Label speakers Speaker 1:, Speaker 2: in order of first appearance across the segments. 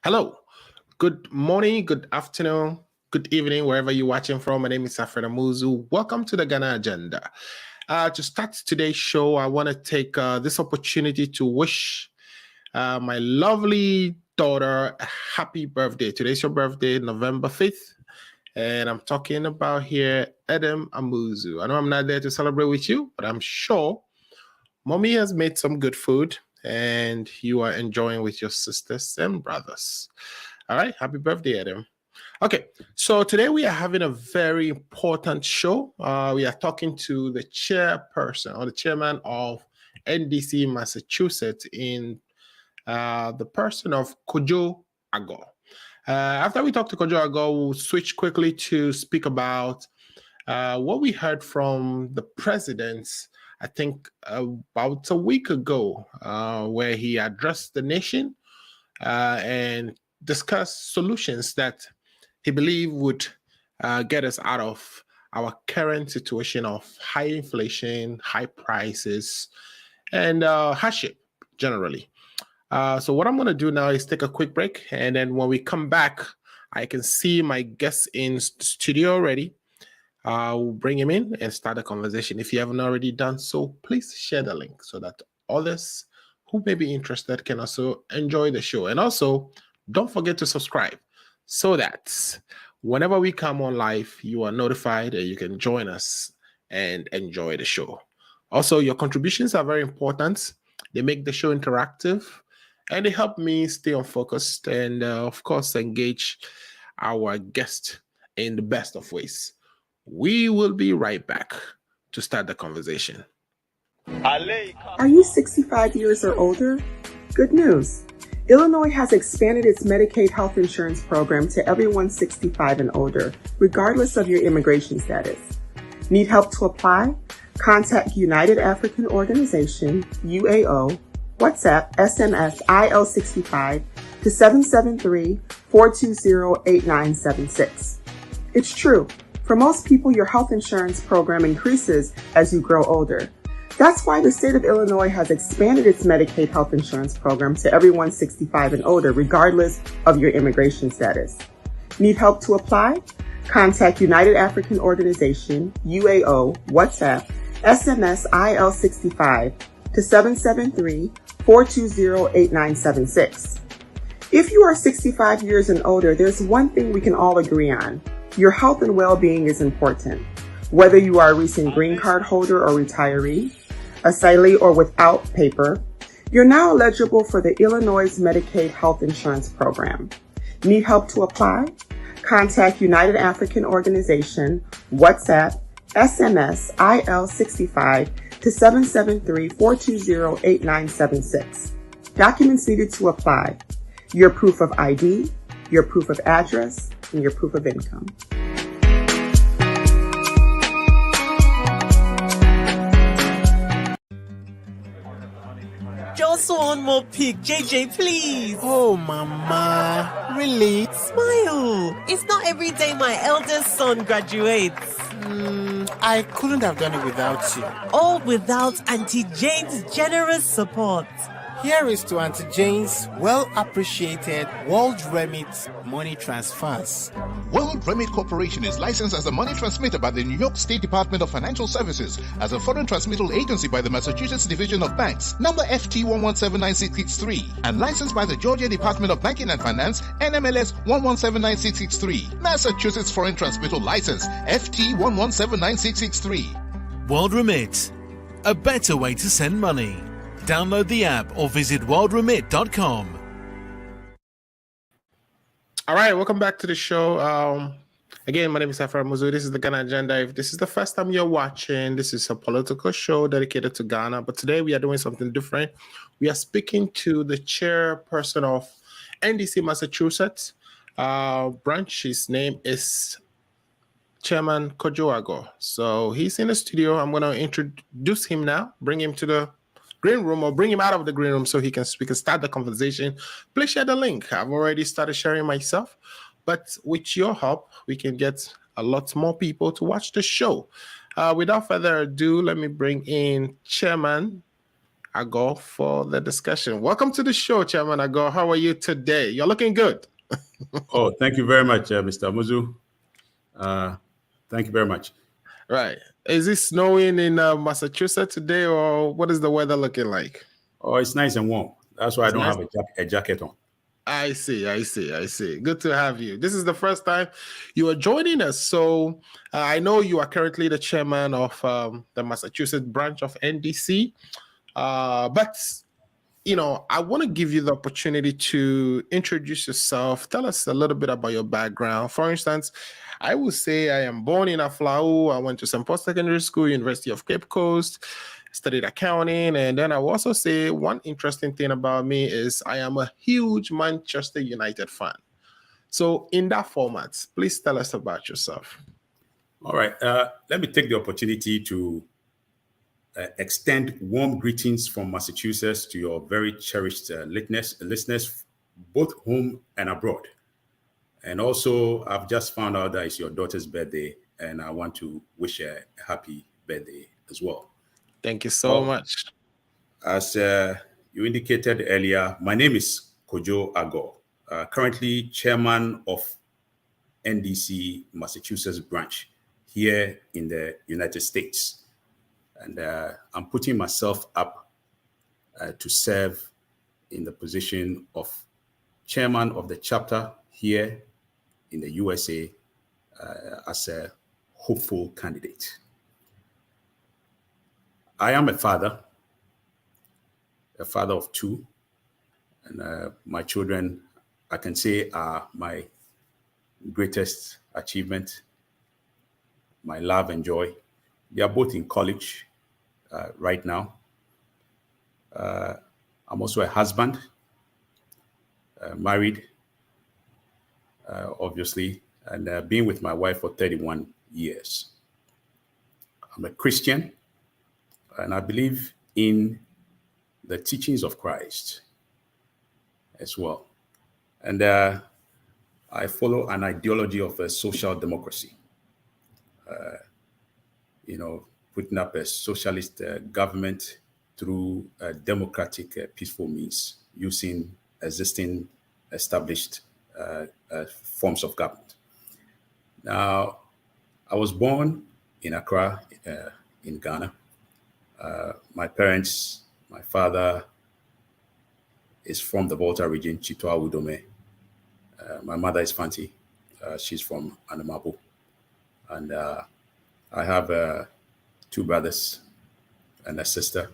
Speaker 1: Hello, good morning, good afternoon, good evening, wherever you're watching from. My name is Alfred Amuzu. Welcome to the Ghana Agenda. To start today's show, I want to take this opportunity to wish my lovely daughter a happy birthday. Today's your birthday, November 5th. And I'm talking about here Adam Amuzu. I know I'm not there to celebrate with you, but I'm sure mommy has made some good food and you are enjoying with your sisters and brothers. All right, happy birthday, Adam. Okay, so today we are having a very important show. We are talking to the chairperson or the chairman of NDC Massachusetts in the person of Kojo Aggor. After we talk to Kojo Aggor, we'll switch quickly to speak about what we heard from the president, I think about a week ago, where he addressed the nation and discussed solutions that he believed would get us out of our current situation of high inflation, high prices, and hardship generally. So what I'm going to do now is take a quick break, and then when we come back, I can see my guest in studio already. We'll bring him in and start the conversation. If you haven't already done so, please share the link so that others who may be interested can also enjoy the show. And also, don't forget to subscribe so that whenever we come on live, you are notified and you can join us and enjoy the show. Also, your contributions are very important. They make the show interactive and they help me stay on focused and, of course, engage our guest in the best of ways. We will be right back to start the conversation.
Speaker 2: Are you 65 years or older? Good news. Illinois has expanded its Medicaid health insurance program to everyone 65 and older, regardless of your immigration status. Need help to apply? Contact United African Organization, UAO, WhatsApp, SMS, IL65 to 773-420-8976. It's true. For most people, your health insurance program increases as you grow older. That's why the state of Illinois has expanded its Medicaid health insurance program to everyone 65 and older, regardless of your immigration status. Need help to apply? Contact United African Organization, UAO, WhatsApp, SMS IL65 to 773-420-8976. If you are 65 years and older, there's one thing we can all agree on. Your health and well-being is important. Whether you are a recent green card holder or retiree, asylee or without paper, you're now eligible for the Illinois Medicaid Health Insurance Program. Need help to apply? Contact United African Organization, WhatsApp, SMS, IL65 to 773-420-8976. Documents needed to apply: your proof of ID, your proof of address, and your proof of income.
Speaker 3: Just one more pic, JJ, please.
Speaker 4: Oh, Mama, really?
Speaker 3: Smile. It's not every day my eldest son graduates.
Speaker 4: I couldn't have done it without you.
Speaker 3: All without Auntie Jane's generous support.
Speaker 4: Here is to Auntie Jane's well-appreciated World Remit money transfers.
Speaker 5: World Remit Corporation is licensed as a money transmitter by the New York State Department of Financial Services, as a foreign transmittal agency by the Massachusetts Division of Banks, number FT 1179663, and licensed by the Georgia Department of Banking and Finance, NMLS 1179663, Massachusetts Foreign Transmittal License, FT 1179663.
Speaker 6: World Remit, a better way to send money. Download the app or visit worldremit.com.
Speaker 1: All right, welcome back to the show. Again, my name is Alfred Amuzu. This is the Ghana Agenda. If this is the first time you're watching, this is a political show dedicated to Ghana. But today we are doing something different. We are speaking to the chairperson of NDC Massachusetts branch. His name is Chairman Kojo Aggor. So he's in the studio. I'm going to introduce him now, bring him to the green room, or bring him out of the green room so we can start the conversation. Please share the link. I've already started sharing myself, but with your help, we can get a lot more people to watch the show. Without further ado, let me bring in Chairman Aggor for the discussion. Welcome to the show, Chairman Aggor. How are you today? You're looking good.
Speaker 7: Oh, thank you very much, Mr. Muzu. Thank you very much.
Speaker 1: Right. Is it snowing in Massachusetts today, or what is the weather looking like?
Speaker 7: Oh, it's nice and warm. That's why I don't have a jacket on.
Speaker 1: I see. Good to have you. This is the first time you are joining us. So I know you are currently the chairman of the Massachusetts branch of NDC. But, I want to give you the opportunity to introduce yourself. Tell us a little bit about your background. For instance, I would say I am born in Aflao. I went to St. Paul Secondary School, University of Cape Coast, studied accounting. And then I will also say one interesting thing about me is I am a huge Manchester United fan. So in that format, please tell us about yourself.
Speaker 7: All right. Let me take the opportunity to extend warm greetings from Massachusetts to your very cherished listeners, both home and abroad. And also, I've just found out that it's your daughter's birthday, and I want to wish her a happy birthday as well.
Speaker 1: Thank you so much.
Speaker 7: As you indicated earlier, my name is Kojo Aggor, currently chairman of NDC Massachusetts branch here in the United States. And I'm putting myself up to serve in the position of chairman of the chapter here in the USA as a hopeful candidate. I am a father of two, and my children, I can say, are my greatest achievement, my love and joy. They are both in college right now. I'm also a husband, married, obviously, and been with my wife for 31 years. I'm a Christian, and I believe in the teachings of Christ as well. And I follow an ideology of a social democracy, putting up a socialist government through democratic, peaceful means, using existing established forms of government. Now, I was born in Accra, in Ghana. My parents, my father is from the Volta region, Chitwa Udome. My mother is Fanti. She's from Anamabu. And I have 2 brothers and a sister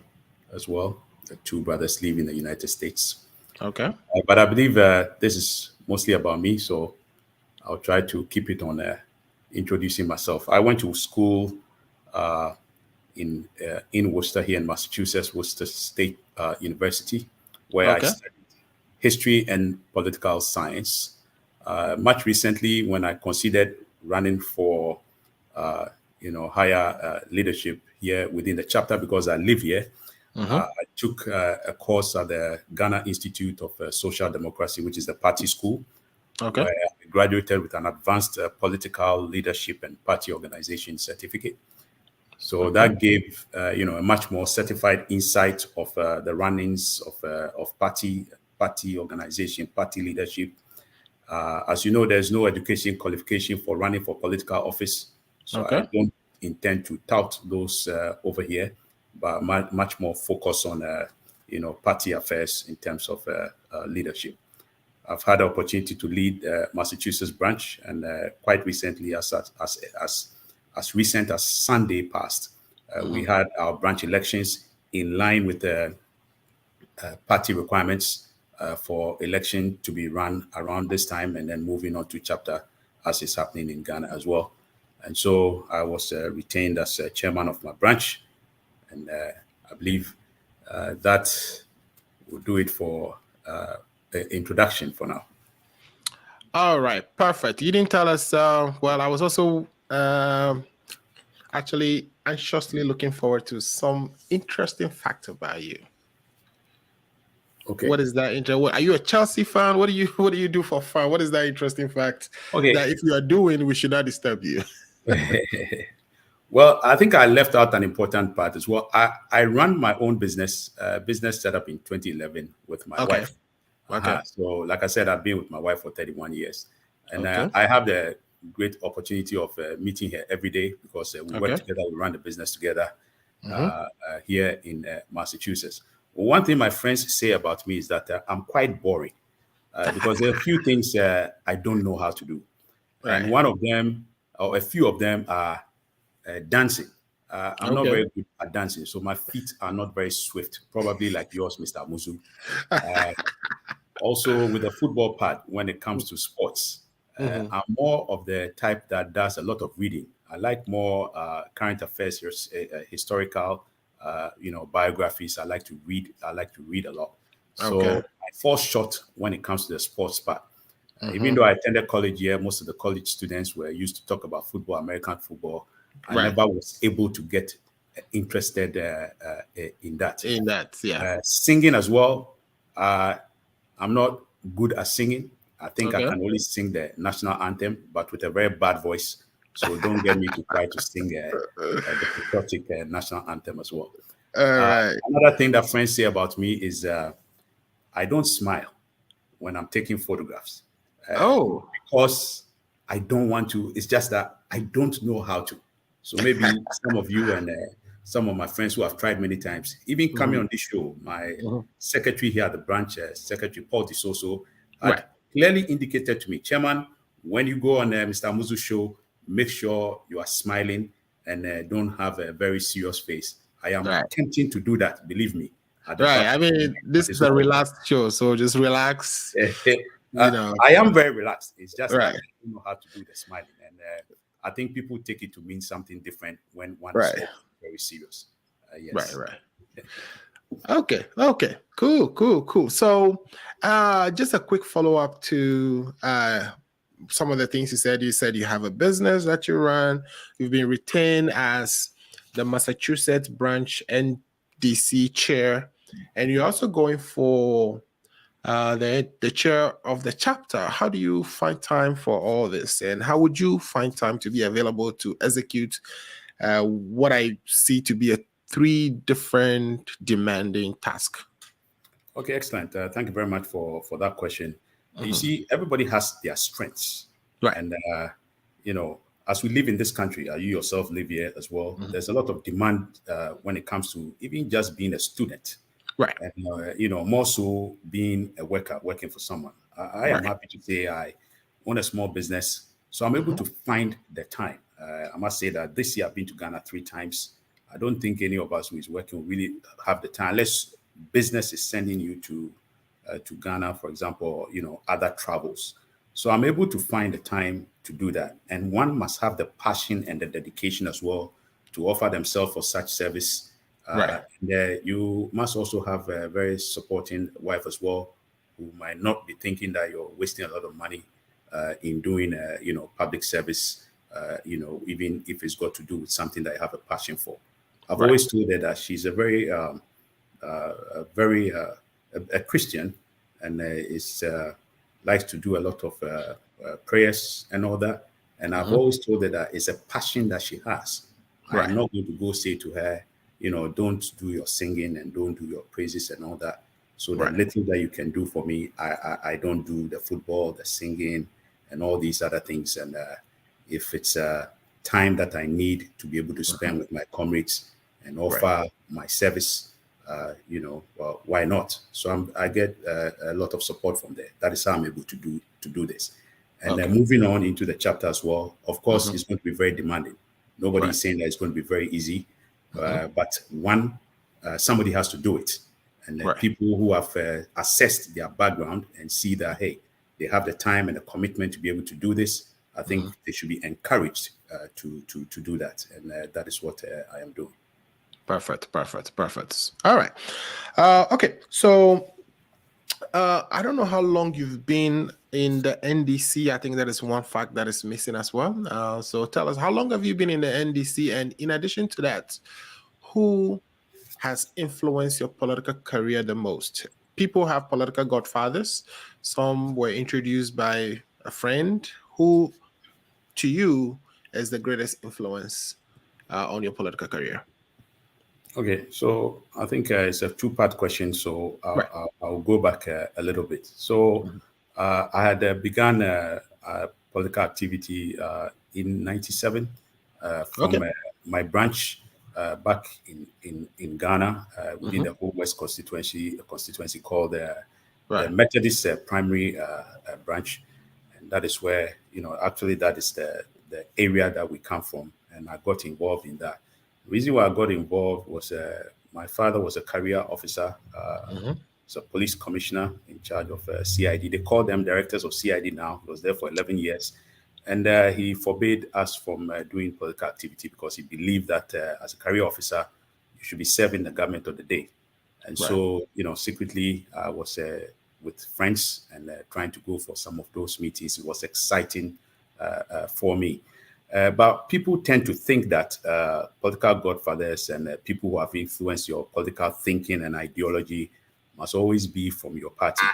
Speaker 7: as well. The 2 brothers live in the United States.
Speaker 1: Okay.
Speaker 7: But I believe this is mostly about me, so I'll try to keep it on introducing myself. I went to school in Worcester here in Massachusetts, Worcester State University, where I studied history and political science. Much recently, when I considered running for higher leadership here within the chapter, because I live here, I took a course at the Ghana Institute of Social Democracy, which is the party school, where I graduated with an advanced political leadership and party organization certificate. So that gave a much more certified insight of the runnings of party organization, party leadership. As you know, there's no education qualification for running for political office, so I don't intend to tout those over here, but much more focus on party affairs in terms of leadership. I've had the opportunity to lead Massachusetts branch, and quite recently, as recent as Sunday past, we had our branch elections in line with the party requirements for election to be run around this time, and then moving on to chapter as is happening in Ghana as well. And so I was retained as chairman of my branch, and I believe that will do it for the introduction for now.
Speaker 1: All right, perfect. You didn't tell us. Well, I was also actually anxiously looking forward to some interesting fact about you.
Speaker 7: Okay.
Speaker 1: What is that? Are you a Chelsea fan? What do you do for fun? What is that interesting fact that if you are doing, we should not disturb you?
Speaker 7: Well, I think I left out an important part as well. I run my own business set up in 2011 with my
Speaker 1: Okay.
Speaker 7: wife.
Speaker 1: Okay.
Speaker 7: So, like I said, I've been with my wife for 31 years. And
Speaker 1: Okay.
Speaker 7: I have the great opportunity of meeting her every day because we work together, we run the business together here in Massachusetts. One thing my friends say about me is that I'm quite boring because there are a few things I don't know how to do. And one of them, or a few of them, are dancing. I'm not very good at dancing, so my feet are not very swift, probably like yours, Mr. Muzu. Also, with the football part, when it comes to sports, I'm more of the type that does a lot of reading. I like more current affairs, historical, biographies. I like to read. I like to read a lot. So I fall short when it comes to the sports part. Even though I attended college here, most of the college students were used to talk about football, American football. I never was able to get interested in that. Singing as well. I'm not good at singing. I think I can only sing the national anthem, but with a very bad voice. So don't get me to try to sing the patriotic national anthem as well. Another thing that friends say about me is I don't smile when I'm taking photographs. Because I don't want to. It's just that I don't know how to. So maybe some of you and some of my friends who have tried many times, even coming on this show, my secretary here at the branch, Secretary Paul DeSoso, had clearly indicated to me, Chairman, when you go on Mr. Muzu's show, make sure you are smiling and don't have a very serious face. I am attempting to do that, believe me.
Speaker 1: I mean, this is a relaxed show, so just relax.
Speaker 7: I am very relaxed. It's just that I don't know how to do the smiling. And I think people take it to mean something different when one is very serious. Yes.
Speaker 1: Okay. Cool. So just a quick follow-up to some of the things you said. You said you have a business that you run. You've been retained as the Massachusetts branch NDC chair, and you're also going for the chair of the chapter. How do you find time for all this, and how would you find time to be available to execute what I see to be 3 different demanding tasks?
Speaker 7: Okay, excellent. Thank you very much for that question. You see, everybody has their strengths, and as we live in this country, you yourself live here as well. There's a lot of demand when it comes to even just being a student. And, more so being a worker, working for someone. I am happy to say I own a small business, so I'm able to find the time. I must say that this year I've been to Ghana 3 times. I don't think any of us who is working will really have the time, unless business is sending you to Ghana, for example, or, other travels. So I'm able to find the time to do that. And one must have the passion and the dedication as well to offer themselves for such service. And you must also have a very supporting wife as well, who might not be thinking that you're wasting a lot of money in doing, public service, even if it's got to do with something that you have a passion for. I've always told her that she's a very, a Christian, and likes to do a lot of prayers and all that. And I've always told her that it's a passion that she has. I'm not going to go say to her, don't do your singing and don't do your praises and all that. So the little that you can do for me, I don't do the football, the singing, and all these other things. And if it's time that I need to be able to spend with my comrades and offer my service, well, why not? So I get a lot of support from there. That is how I'm able to do this. And then moving on into the chapter as well, of course, it's going to be very demanding. Nobody is saying that it's going to be very easy. But somebody has to do it. And people who have assessed their background and see that, hey, they have the time and the commitment to be able to do this, I think they should be encouraged to do that. And that is what I am doing.
Speaker 1: Perfect. All right. Okay. So I don't know how long you've been in the NDC. I think that is one fact that is missing as well. So tell us, how long have you been in the NDC? And in addition to that, who has influenced your political career the most? People have political godfathers. Some were introduced by a friend. Who, to you, is the greatest influence on your political career?
Speaker 7: Okay, so I think it's a two-part question, so I'll go back a little bit. So I had begun political activity in '97 from my branch back in Ghana within the whole West constituency, a constituency called the Methodist Primary Branch, and that is where actually that is the area that we come from, and I got involved in that. The reason why I got involved was my father was a career officer, was a police commissioner in charge of CID. They call them directors of CID now. He was there for 11 years. And he forbade us from doing political activity because he believed that as a career officer, you should be serving the government of the day. And so, secretly, I was with friends and trying to go for some of those meetings. It was exciting for me. But people tend to think that political godfathers and people who have influenced your political thinking and ideology must always be from your party.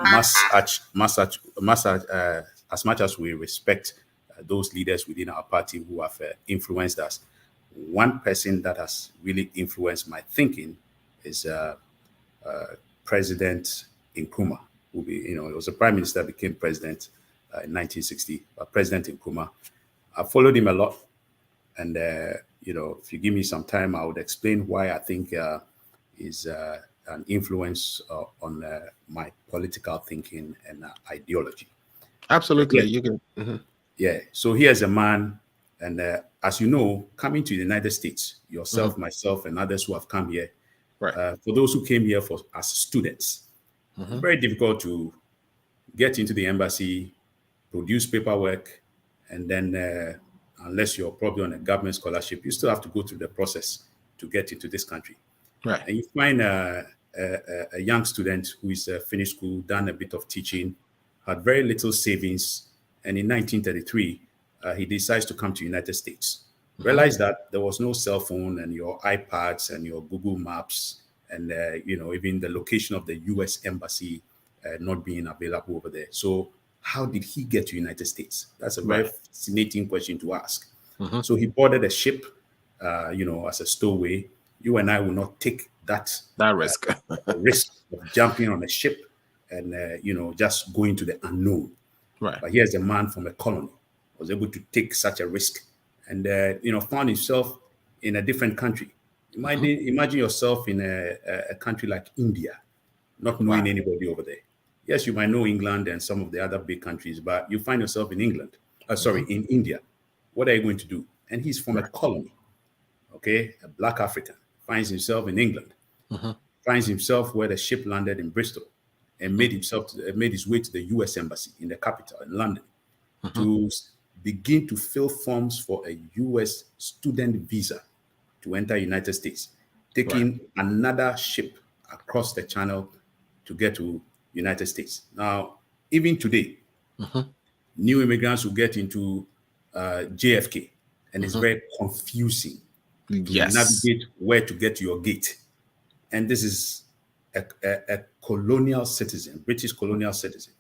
Speaker 7: As much as we respect those leaders within our party who have influenced us, one person that has really influenced my thinking is President Nkrumah. He was a prime minister, became president in 1960. President Nkrumah. I followed him a lot, and if you give me some time, I would explain why I think is an influence on my political thinking and ideology.
Speaker 1: Absolutely, you can.
Speaker 7: Yeah. So here's a man, and as you know, coming to the United States, yourself, myself, and others who have come here. For those who came here as students, it's very difficult to get into the embassy, produce paperwork. And then, unless you're probably on a government scholarship, you still have to go through the process to get into this country. And you find a young student who is finished school, done a bit of teaching, had very little savings, and in 1933, he decides to come to the United States. Realized that there was no cell phone and your iPads and your Google Maps and even the location of the U.S. Embassy not being available over there. So how did he get to United States? That's a very fascinating question to ask. So he boarded a ship, as a stowaway. You and I will not take that
Speaker 1: risk.
Speaker 7: Risk of jumping on a ship and, just going to the unknown. But here's a man from a colony, was able to take such a risk and, found himself in a different country. Imagine yourself in a country like India, not knowing anybody over there. Yes, you might know England and some of the other big countries, but you find yourself in England. In India. What are you going to do? And he's from a colony, a black African, finds himself in England, finds himself where the ship landed in Bristol, and made his way to the U.S. Embassy in the capital, in London, to begin to fill forms for a U.S. student visa to enter United States, taking another ship across the channel to get to United States. Now, even today, new immigrants will get into JFK, and it's very confusing to navigate where to get to your gate. And this is a colonial citizen, British colonial citizen,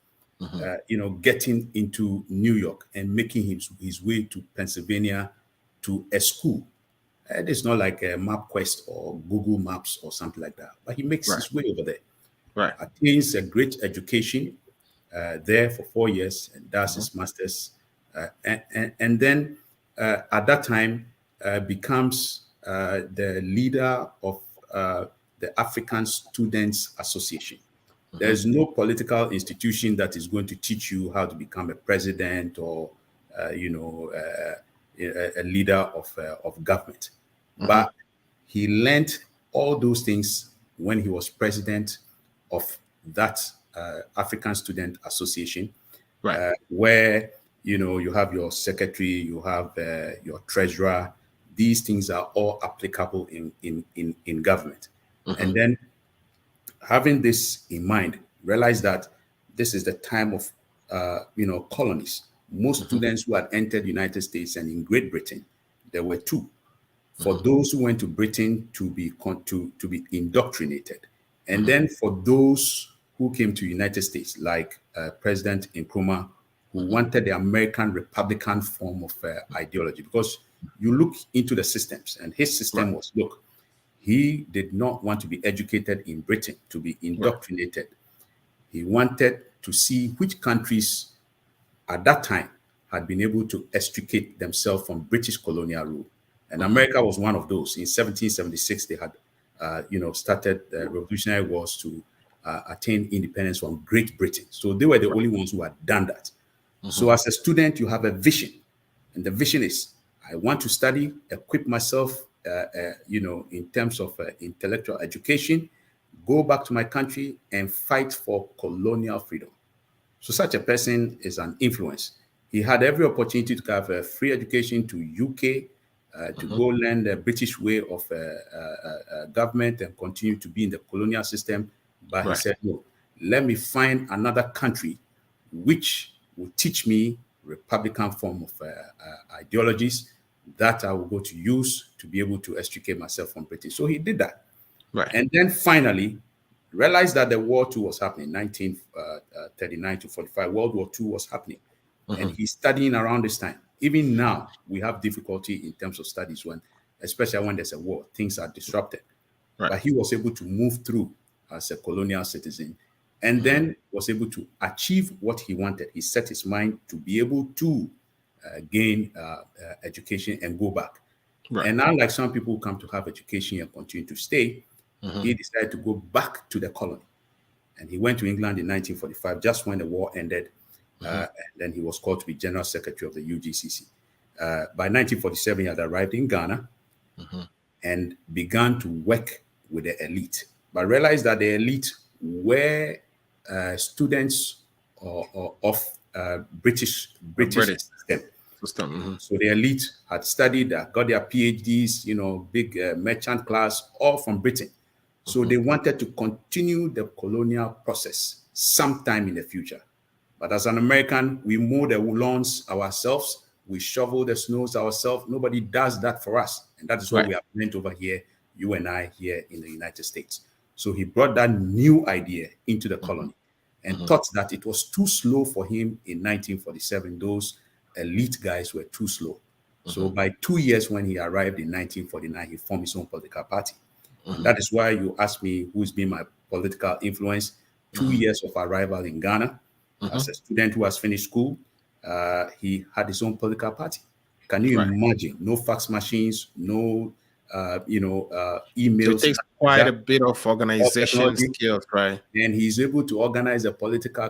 Speaker 7: getting into New York and making his way to Pennsylvania to a school. It's not like a MapQuest or Google Maps or something like that, but he makes his way over there. Attains a great education there for 4 years and does his master's. And then at that time becomes the leader of the African Students Association. There's no political institution that is going to teach you how to become a president or, a leader of government. But he learned all those things when he was president of that African Student Association, where you have your secretary, you have your treasurer. These things are all applicable in government. And then, having this in mind, realize that this is the time of colonies. Most students who had entered the United States and in Great Britain, there were two. For those who went to Britain to be indoctrinated, and then for those who came to United States, like President Nkrumah, who wanted the American Republican form of ideology, because you look into the systems, and his system was, look, he did not want to be educated in Britain, to be indoctrinated. He wanted to see which countries at that time had been able to extricate themselves from British colonial rule. And America was one of those. In 1776, they had, started the Revolutionary Wars to attain independence from Great Britain. So they were the only ones who had done that. So as a student, you have a vision. And the vision is, I want to study, equip myself, in terms of intellectual education, go back to my country and fight for colonial freedom. So such a person is an influence. He had every opportunity to have a free education to UK, to go learn the British way of government and continue to be in the colonial system. But he said, no, let me find another country which will teach me Republican form of ideologies that I will go to use to be able to extricate myself from British. So he did that. And then finally realized that the War II was happening, 1939 to 45, World War II was happening. And he's studying around this time. Even now, we have difficulty in terms of studies, especially when there's a war, things are disrupted. But he was able to move through as a colonial citizen, and then was able to achieve what he wanted. He set his mind to be able to gain education and go back. And unlike some people who come to have education and continue to stay, he decided to go back to the colony. And he went to England in 1945, just when the war ended. And then he was called to be General Secretary of the UGCC. By 1947, he had arrived in Ghana and began to work with the elite, but realized that the elite were students of British system. So the elite had studied, got their PhDs, big merchant class, all from Britain. So they wanted to continue the colonial process sometime in the future. But as an American, we mow the lawns ourselves, we shovel the snows ourselves. Nobody does that for us. And that is what we have learned over here, you and I here in the United States. So he brought that new idea into the colony and thought that it was too slow for him in 1947. Those elite guys were too slow. So by 2 years, when he arrived in 1949, he formed his own political party. And that is why you asked me who's been my political influence. 2 years of arrival in Ghana. As a student who has finished school, he had his own political party. Can you imagine? No fax machines, no emails.
Speaker 1: So it takes quite a bit of organization skills, right?
Speaker 7: And he's able to organize a political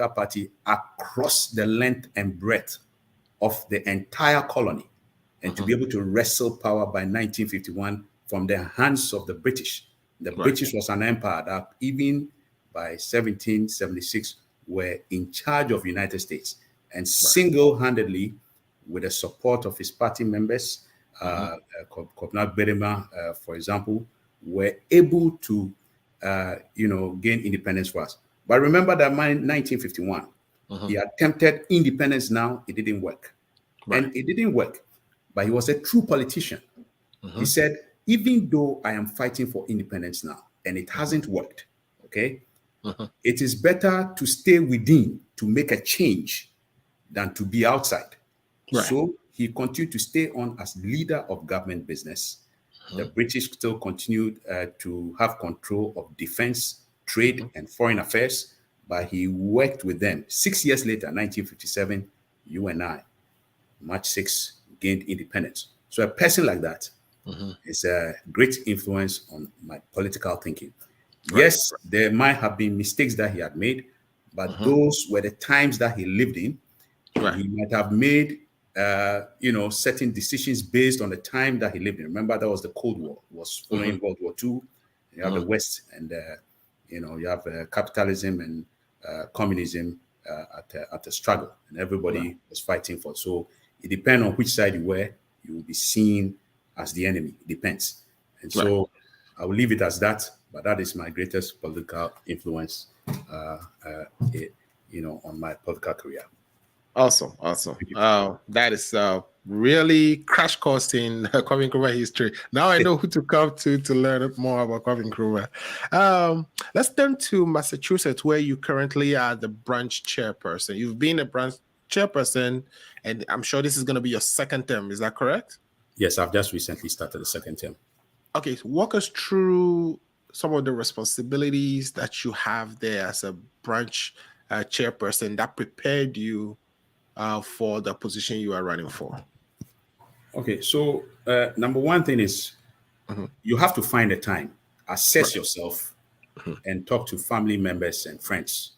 Speaker 7: party across the length and breadth of the entire colony, and to be able to wrestle power by 1951 from the hands of the British. The British was an empire that even by 1776 were in charge of the United States, and single-handedly, with the support of his party members, Kojo Aggor, for example, were able to, gain independence for us. But remember that in 1951, he attempted independence now, it didn't work. And it didn't work, but he was a true politician. He said, even though I am fighting for independence now, and it hasn't worked, okay, it is better to stay within to make a change than to be outside. So he continued to stay on as leader of government business. The British still continued to have control of defense, trade, and foreign affairs, but he worked with them. 6 years later, 1957, you and I, March 6, gained independence. So a person like that is a great influence on my political thinking. Yes, there might have been mistakes that he had made, but those were the times that he lived in. He might have made, certain decisions based on the time that he lived in. Remember, that was the Cold War, was following World War II. You have the West, and you have capitalism and communism at a struggle, and everybody was fighting for. So it depends on which side you were, you will be seen as the enemy. It depends, and so I will leave it as that. But that is my greatest political influence, on my political career.
Speaker 1: Awesome. That is really crash course in Kwame Nkrumah history. Now I know who to come to learn more about Kwame Nkrumah. Let's turn to Massachusetts, where you currently are the branch chairperson. You've been a branch chairperson, and I'm sure this is going to be your second term. Is that correct?
Speaker 7: Yes, I've just recently started the second term.
Speaker 1: Okay, so walk us through some of the responsibilities that you have there as a branch chairperson that prepared you for the position you are running for.
Speaker 7: Okay, so number one thing is you have to find a time, assess yourself, and talk to family members and friends,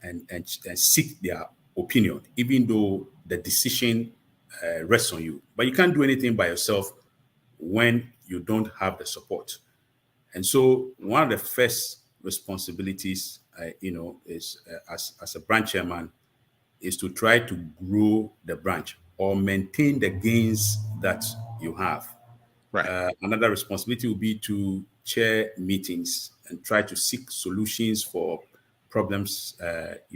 Speaker 7: and seek their opinion, even though the decision rests on you. But you can't do anything by yourself when you don't have the support. And so one of the first responsibilities, is as a branch chairman, is to try to grow the branch or maintain the gains that you have.
Speaker 1: Right.
Speaker 7: Another responsibility will be to chair meetings and try to seek solutions for problems, at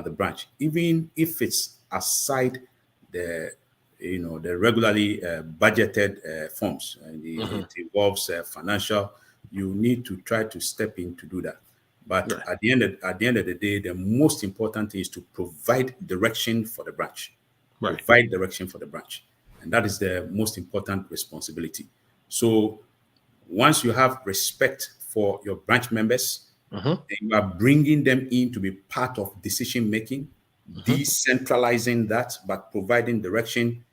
Speaker 7: the branch, even if it's aside the, the regularly budgeted funds. And it involves financial. You need to try to step in to do that. But at the end of the day, the most important thing is to provide direction for the branch.
Speaker 1: Right.
Speaker 7: Provide direction for the branch, and that is the most important responsibility. So once you have respect for your branch members, and you are bringing them in to be part of decision making, decentralizing that, but providing direction,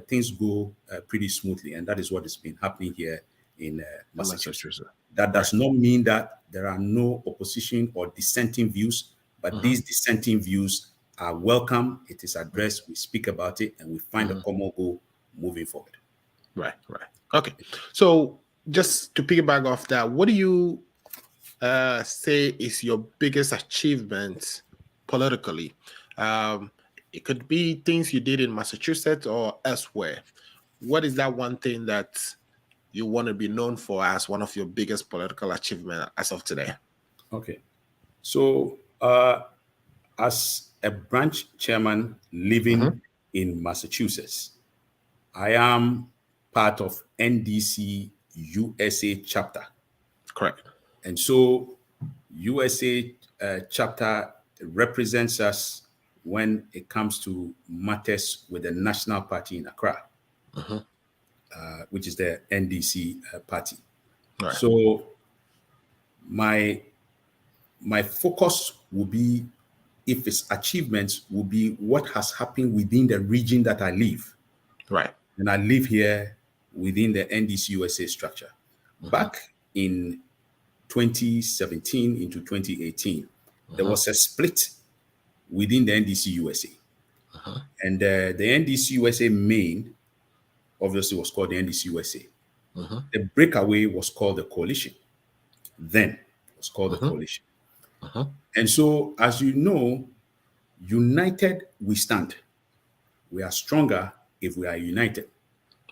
Speaker 7: things go pretty smoothly. And that is what has been happening here in Massachusetts. That does not mean that there are no opposition or dissenting views, but these dissenting views are welcome. It is addressed, we speak about it, and we find a common goal moving forward.
Speaker 1: Right. Okay. So just to piggyback off that, what do you say is your biggest achievement politically? It could be things you did in Massachusetts or elsewhere. What is that one thing that you want to be known for as one of your biggest political achievements as of today?
Speaker 7: Okay. So as a branch chairman living in Massachusetts, I am part of NDC USA chapter.
Speaker 1: Correct.
Speaker 7: And so USA chapter represents us when it comes to matters with the national party in Accra, which is the NDC party.
Speaker 1: Right.
Speaker 7: So my focus will be, if its achievements, will be what has happened within the region that I live.
Speaker 1: Right.
Speaker 7: And I live here within the NDC USA structure. Back in 2017 into 2018, there was a split within the NDC USA. And the NDC USA main obviously was called the NDC USA. The breakaway was called the coalition. Then it was called the coalition. And so, as you know, united we stand. We are stronger if we are united.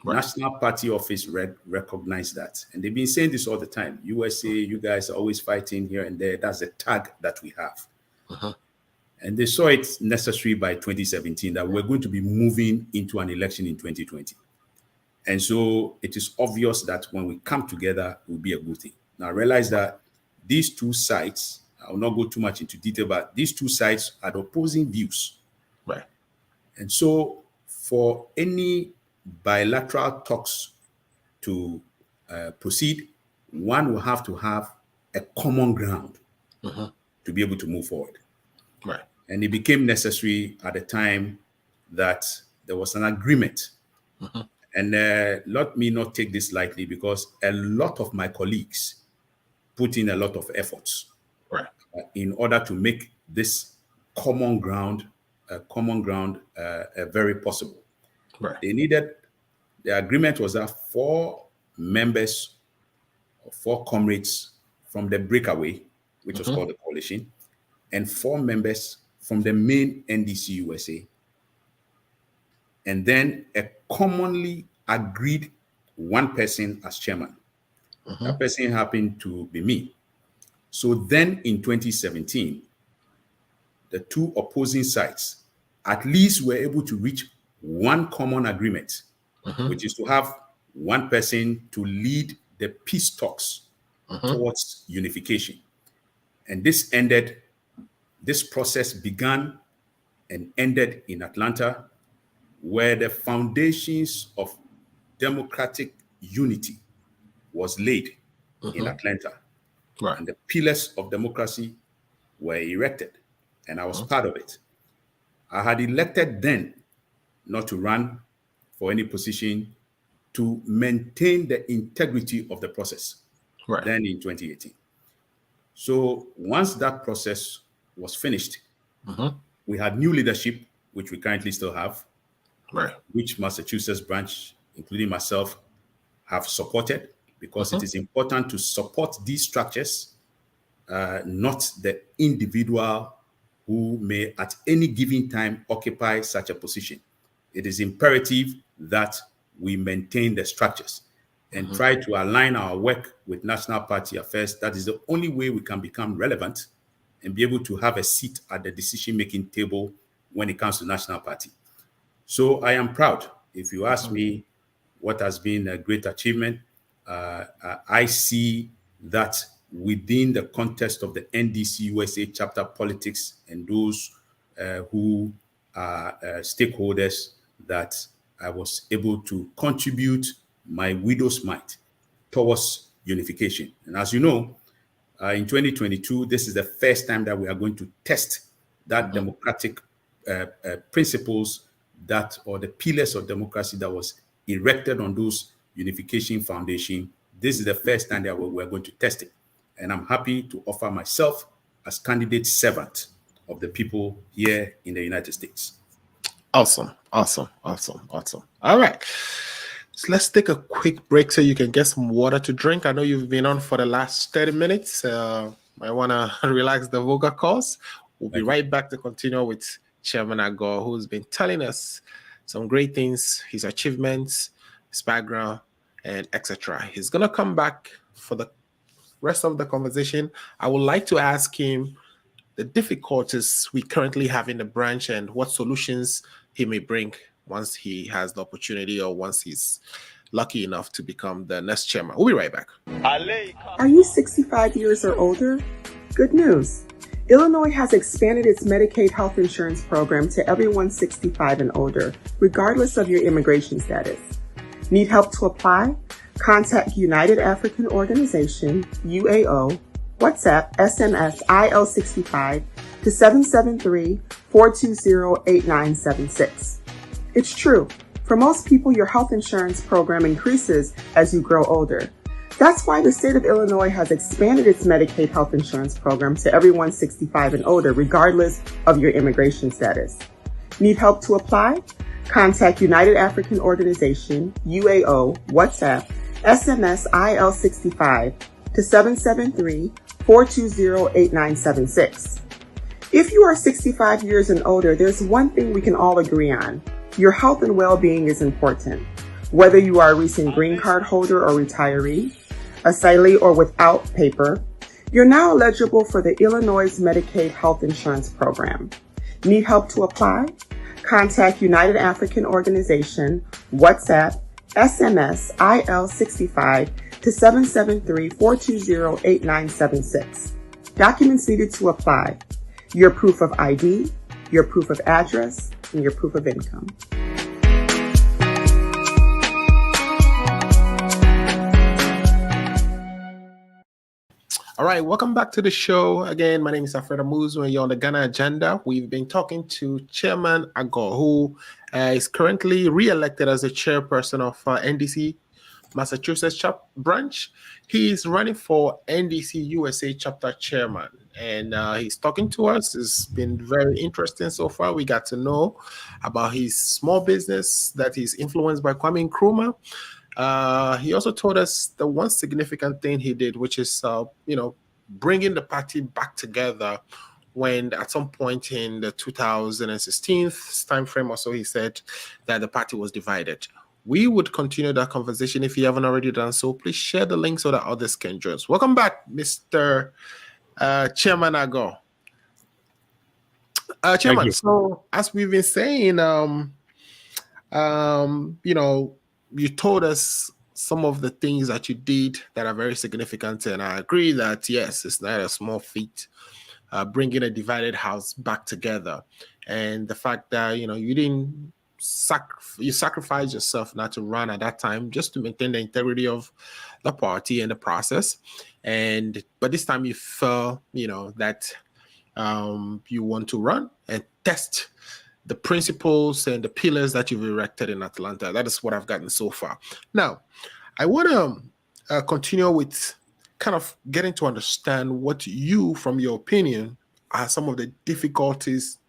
Speaker 7: Right. National Party Office recognize that. And they've been saying this all the time. USA, you guys are always fighting here and there. That's the tag that we have. And they saw it necessary by 2017 that we're going to be moving into an election in 2020. And so it is obvious that when we come together, it will be a good thing. Now, I realize that these two sides, I will not go too much into detail, but these two sides had opposing views.
Speaker 1: Right.
Speaker 7: And so for any bilateral talks to proceed, one will have to have a common ground to be able to move forward.
Speaker 1: Right.
Speaker 7: And it became necessary at the time that there was an agreement. And let me not take this lightly, because a lot of my colleagues put in a lot of efforts in order to make this common ground very possible.
Speaker 1: Right.
Speaker 7: They needed, the agreement was that 4 members or 4 comrades from the breakaway, which was called the coalition, and 4 members from the main NDC USA, and then a commonly agreed one person as chairman. That person happened to be me. So then in 2017, the 2 opposing sides at least were able to reach one common agreement, which is to have one person to lead the peace talks towards unification. And this process began and ended in Atlanta, where the foundations of democratic unity was laid in Atlanta.
Speaker 1: Right.
Speaker 7: And the pillars of democracy were erected, and I was part of it. I had elected then not to run for any position, to maintain the integrity of the process,
Speaker 1: Right.
Speaker 7: then in 2018. So once that process was finished, we had new leadership, which we currently still have,
Speaker 1: Right.
Speaker 7: which Massachusetts branch, including myself, have supported, because it is important to support these structures, not the individual who may at any given time occupy such a position. It is imperative that we maintain the structures and try to align our work with national party affairs. That is the only way we can become relevant and be able to have a seat at the decision-making table when it comes to national party. So I am proud. If you ask me what has been a great achievement, I see that within the context of the NDC USA chapter politics and those who are stakeholders, that I was able to contribute my widow's mite towards unification. And as you know, in 2022, this is the first time that we are going to test that democratic principles, that, or the pillars of democracy that was erected on those unification foundation. This is the first time that we're going to test it. And I'm happy to offer myself as candidate servant of the people here in the United States.
Speaker 1: Awesome. All right. So let's take a quick break so you can get some water to drink. I know you've been on for the last 30 minutes. I want to relax the vocal cords. We'll be right back to continue with Chairman Aggor, who's been telling us some great things, his achievements, his background, and etc. He's going to come back for the rest of the conversation. I would like to ask him the difficulties we currently have in the branch and what solutions he may bring once he has the opportunity or once he's lucky enough to become the next chairman. We'll be right back.
Speaker 2: Are you 65 years or older? Good news. Illinois has expanded its Medicaid health insurance program to everyone 65 and older, regardless of your immigration status. Need help to apply? Contact United African Organization, UAO, WhatsApp, SMS, IL65 to 773-420-8976. It's true. For most people, your health insurance program increases as you grow older. That's why the state of Illinois has expanded its Medicaid health insurance program to everyone 65 and older, regardless of your immigration status. Need help to apply? Contact United African Organization, UAO, WhatsApp, SMS, IL65 to 773-420-8976. If you are 65 years and older, there's one thing we can all agree on. Your health and well-being is important. Whether you are a recent green card holder or retiree, asylee or without paper, you're now eligible for the Illinois Medicaid health insurance program. Need help to apply? Contact United African Organization, WhatsApp, SMS, IL65 to 773-420-8976. Documents needed to apply: your proof of ID, your proof of address, and your proof of income.
Speaker 1: All right, welcome back to the show. Again, my name is Alfredo Muzu, and you're on the Ghana Agenda. We've been talking to Chairman Aggor, who is currently re-elected as the chairperson of NDC Massachusetts branch. He's running for NDC USA chapter chairman, and he's talking to us. It's been very interesting so far. We got to know about his small business that he's influenced by Kwame Nkrumah. He also told us the one significant thing he did, which is, bringing the party back together when at some point in the 2016 timeframe or so, he said that the party was divided. We would continue that conversation. If you haven't already done so, please share the link so that others can join us. Welcome back, Mr. Chairman Aggor. Chairman, so as we've been saying, you told us some of the things that you did that are very significant, and I agree that yes, it's not a small feat bringing a divided house back together, and the fact that you didn't you sacrificed yourself not to run at that time just to maintain the integrity of the party and the process, but this time you felt that you want to run and test the principles and the pillars that you've erected in Atlanta. That is what I've gotten so far. Now, I want to continue with kind of getting to understand what you, from your opinion, are some of the difficulties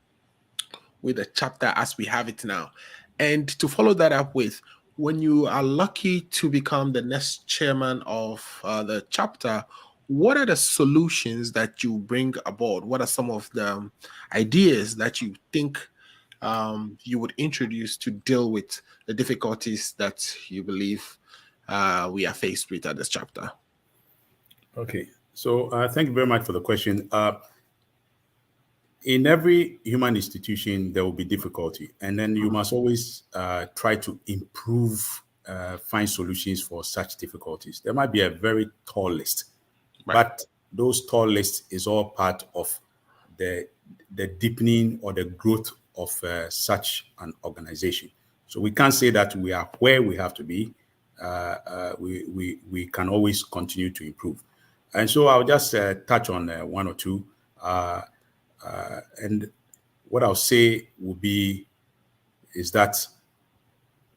Speaker 1: with the chapter as we have it now. And to follow that up with, when you are lucky to become the next chairman of the chapter, what are the solutions that you bring aboard? What are some of the ideas that you think you would introduce to deal with the difficulties that you believe we are faced with at this chapter?
Speaker 7: Okay, so thank you very much for the question. In every human institution, there will be difficulty, and then you must always try to improve, find solutions for such difficulties. There might be a very tall list, but those tall lists is all part of the deepening or the growth of such an organization. So we can't say that we are where we have to be. We can always continue to improve. And so I'll just touch on one or two. And what I'll say is that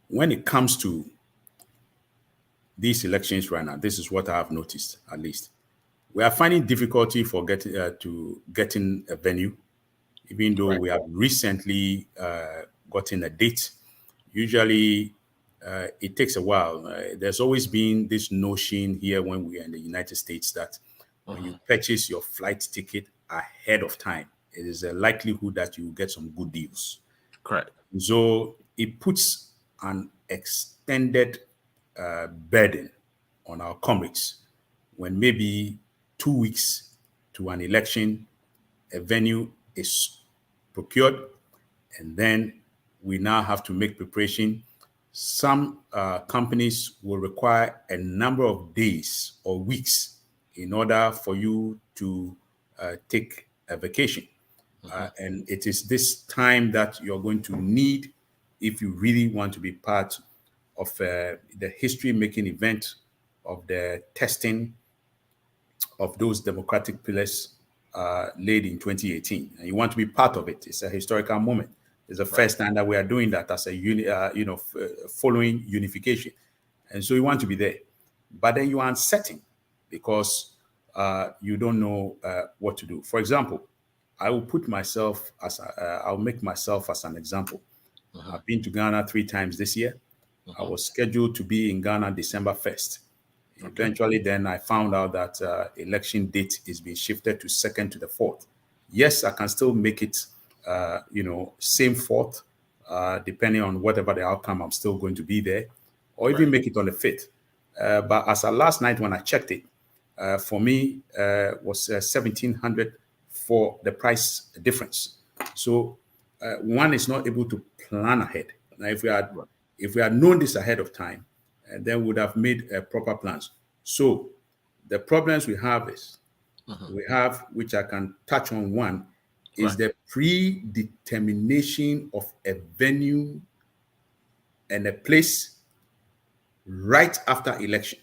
Speaker 7: when it comes to these elections right now, this is what I have noticed, at least. We are finding difficulty for getting a venue, even though we have recently gotten a date. Usually, it takes a while. There's always been this notion here when we are in the United States that when you purchase your flight ticket ahead of time, it is a likelihood that you will get some good deals.
Speaker 1: Correct.
Speaker 7: So it puts an extended burden on our comrades when maybe 2 weeks to an election, a venue is procured, and then we now have to make preparation. Some companies will require a number of days or weeks in order for you to take a vacation. And it is this time that you're going to need if you really want to be part of the history-making event of the testing of those democratic pillars laid in 2018. And you want to be part of it. It's a historical moment. It's the first time that we are doing that as a following unification. And so you want to be there. But then you are uncertain because you don't know what to do. For example, I'll make myself as an example. I've been to Ghana 3 times this year. I was scheduled to be in Ghana December 1st. Eventually, then I found out that election date is being shifted to 2nd to the 4th. Yes, I can still make it, same 4th, depending on whatever the outcome, I'm still going to be there, or even make it on the 5th. But as of last night when I checked it, for me, was 1,700 for the price difference. So one is not able to plan ahead. Now, if we had known this ahead of time, then we would have made proper plans. So the problems we have which I can touch on one, is the predetermination of a venue and a place right after election.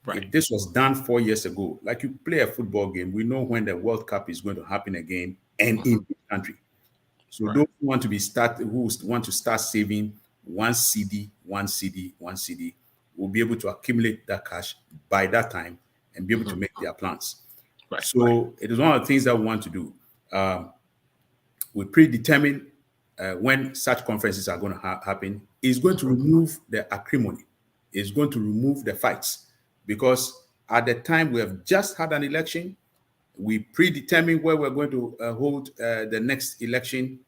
Speaker 7: If this was done 4 years ago, like you play a football game, we know when the World Cup is going to happen again and in the country. So those who want to start saving one CD, will be able to accumulate that cash by that time and be able to make their plans. It is one of the things that we want to do. We predetermine when such conferences are going to happen. It's going to remove the acrimony. It's going to remove the fights. Because at the time we have just had an election, we predetermine where we're going to hold the next election.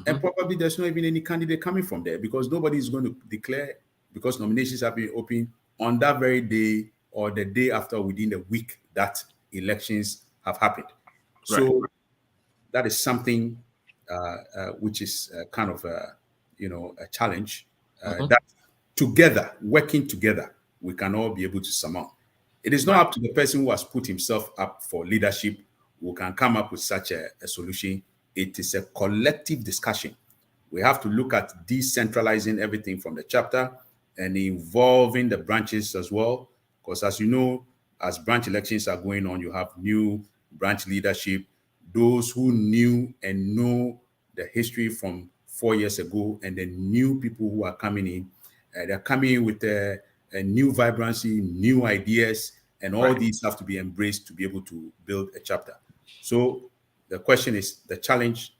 Speaker 7: And probably there's not even any candidate coming from there because nobody is going to declare, because nominations have been open on that very day or the day after, within the week that elections have happened. So that is something which is kind of a challenge that working together, we can all be able to surmount. It is not up to the person who has put himself up for leadership we can come up with such a solution. It is a collective discussion. We have to look at decentralizing everything from the chapter and involving the branches as well. Because as you know, as branch elections are going on, you have new branch leadership, those who knew and know the history from 4 years ago, and the new people who are coming in. They're coming in with a new vibrancy, new ideas, and all these have to be embraced to be able to build a chapter. So the question is, the challenge,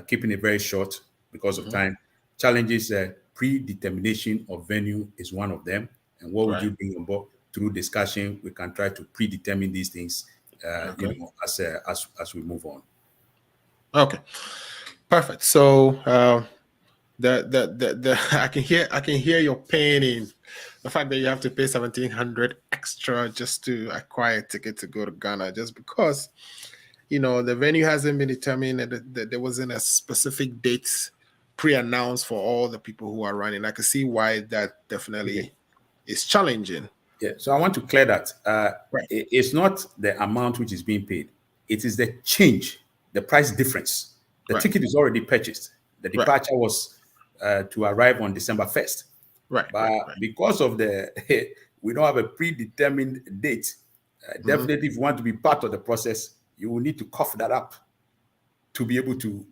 Speaker 7: keeping it very short because of time, challenges, predetermination of venue is one of them. And what would you bring on board? Through discussion, we can try to predetermine these things, as we move on.
Speaker 1: Okay, perfect. So I can hear your pain in the fact that you have to pay $1,700 extra just to acquire a ticket to go to Ghana, just because the venue hasn't been determined, and there wasn't a specific date pre-announced for all the people who are running. I can see why that definitely is challenging.
Speaker 7: Yeah, so I want to clear that. It's not the amount which is being paid. It is the change, the price difference. The ticket is already purchased. The departure was to arrive on December 1st. Because of we don't have a predetermined date, definitely if you want to be part of the process, you will need to cough that up to be able to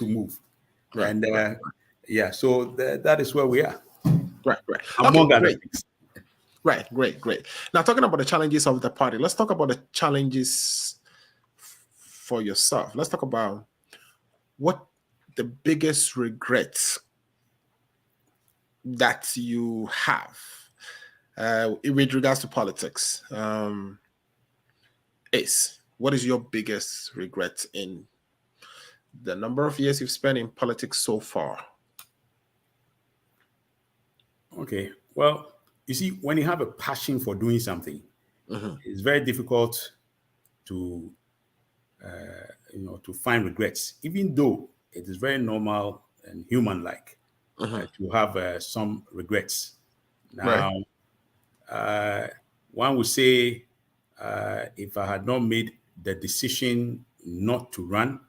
Speaker 7: move. So that is where we are. Among other things.
Speaker 1: Right, great. Now, talking about the challenges of the party, let's talk about the challenges for yourself. Let's talk about what the biggest regrets that you have with regards to politics is. What is your biggest regret in the number of years you've spent in politics so far?
Speaker 7: Okay, well, you see, when you have a passion for doing something, it's very difficult to find regrets, even though it is very normal and human-like to have some regrets. Now, one would say, if I had not made the decision not to run,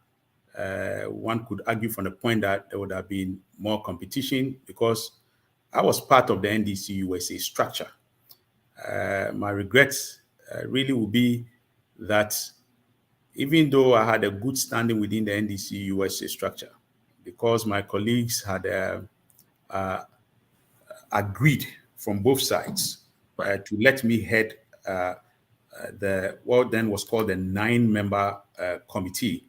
Speaker 7: one could argue from the point that there would have been more competition, because I was part of the NDC USA structure. My regrets really would be that even though I had a good standing within the NDC USA structure, because my colleagues had agreed from both sides to let me head what then was called the 9-member committee,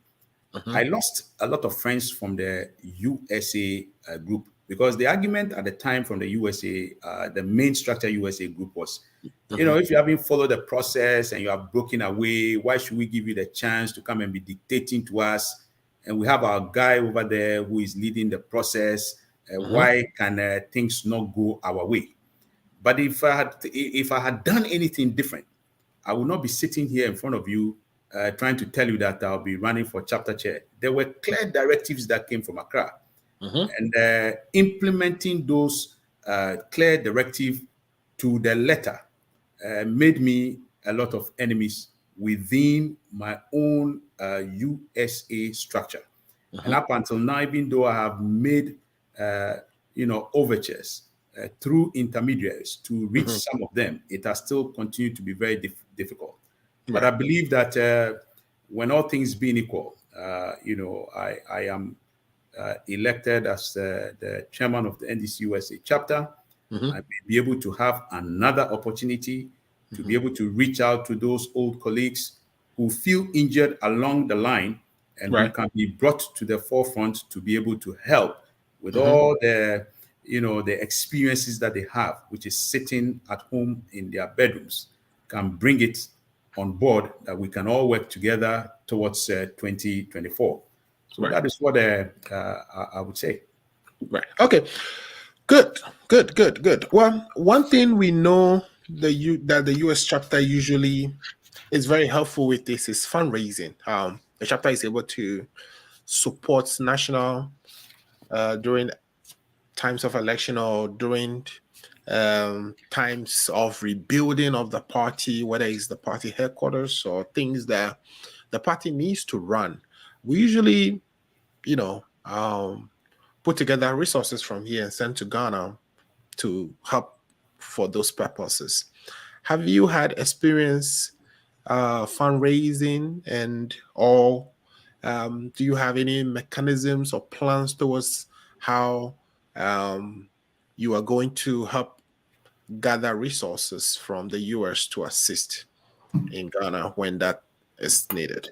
Speaker 7: I lost a lot of friends from the USA group, because the argument at the time from the USA, the main structure USA group was, if you haven't followed the process and you have broken away, why should we give you the chance to come and be dictating to us? And we have our guy over there who is leading the process. Why can things not go our way? But if I had done anything different, I would not be sitting here in front of you trying to tell you that I'll be running for chapter chair. There were clear directives that came from Accra. And implementing those clear directives to the letter made me a lot of enemies within my own USA structure. And up until now, even though I have made overtures through intermediaries to reach some of them, it has still continued to be very difficult. But I believe that when all things being equal, I am elected as the chairman of the NDC USA chapter. I may be able to have another opportunity to be able to reach out to those old colleagues who feel injured along the line and who can be brought to the forefront to be able to help with all the experiences that they have, which is sitting at home in their bedrooms, can bring it on board that we can all work together towards 2024. So that is what I would say.
Speaker 1: Right. Okay. Good. Well, one thing we know that the US chapter usually is very helpful with this is fundraising. The chapter is able to support national during times of election or during times of rebuilding of the party, whether it's the party headquarters or things that the party needs to run, we usually, put together resources from here and send to Ghana to help for those purposes. Have you had experience fundraising or do you have any mechanisms or plans towards how you are going to help gather resources from the US to assist in Ghana when that is needed?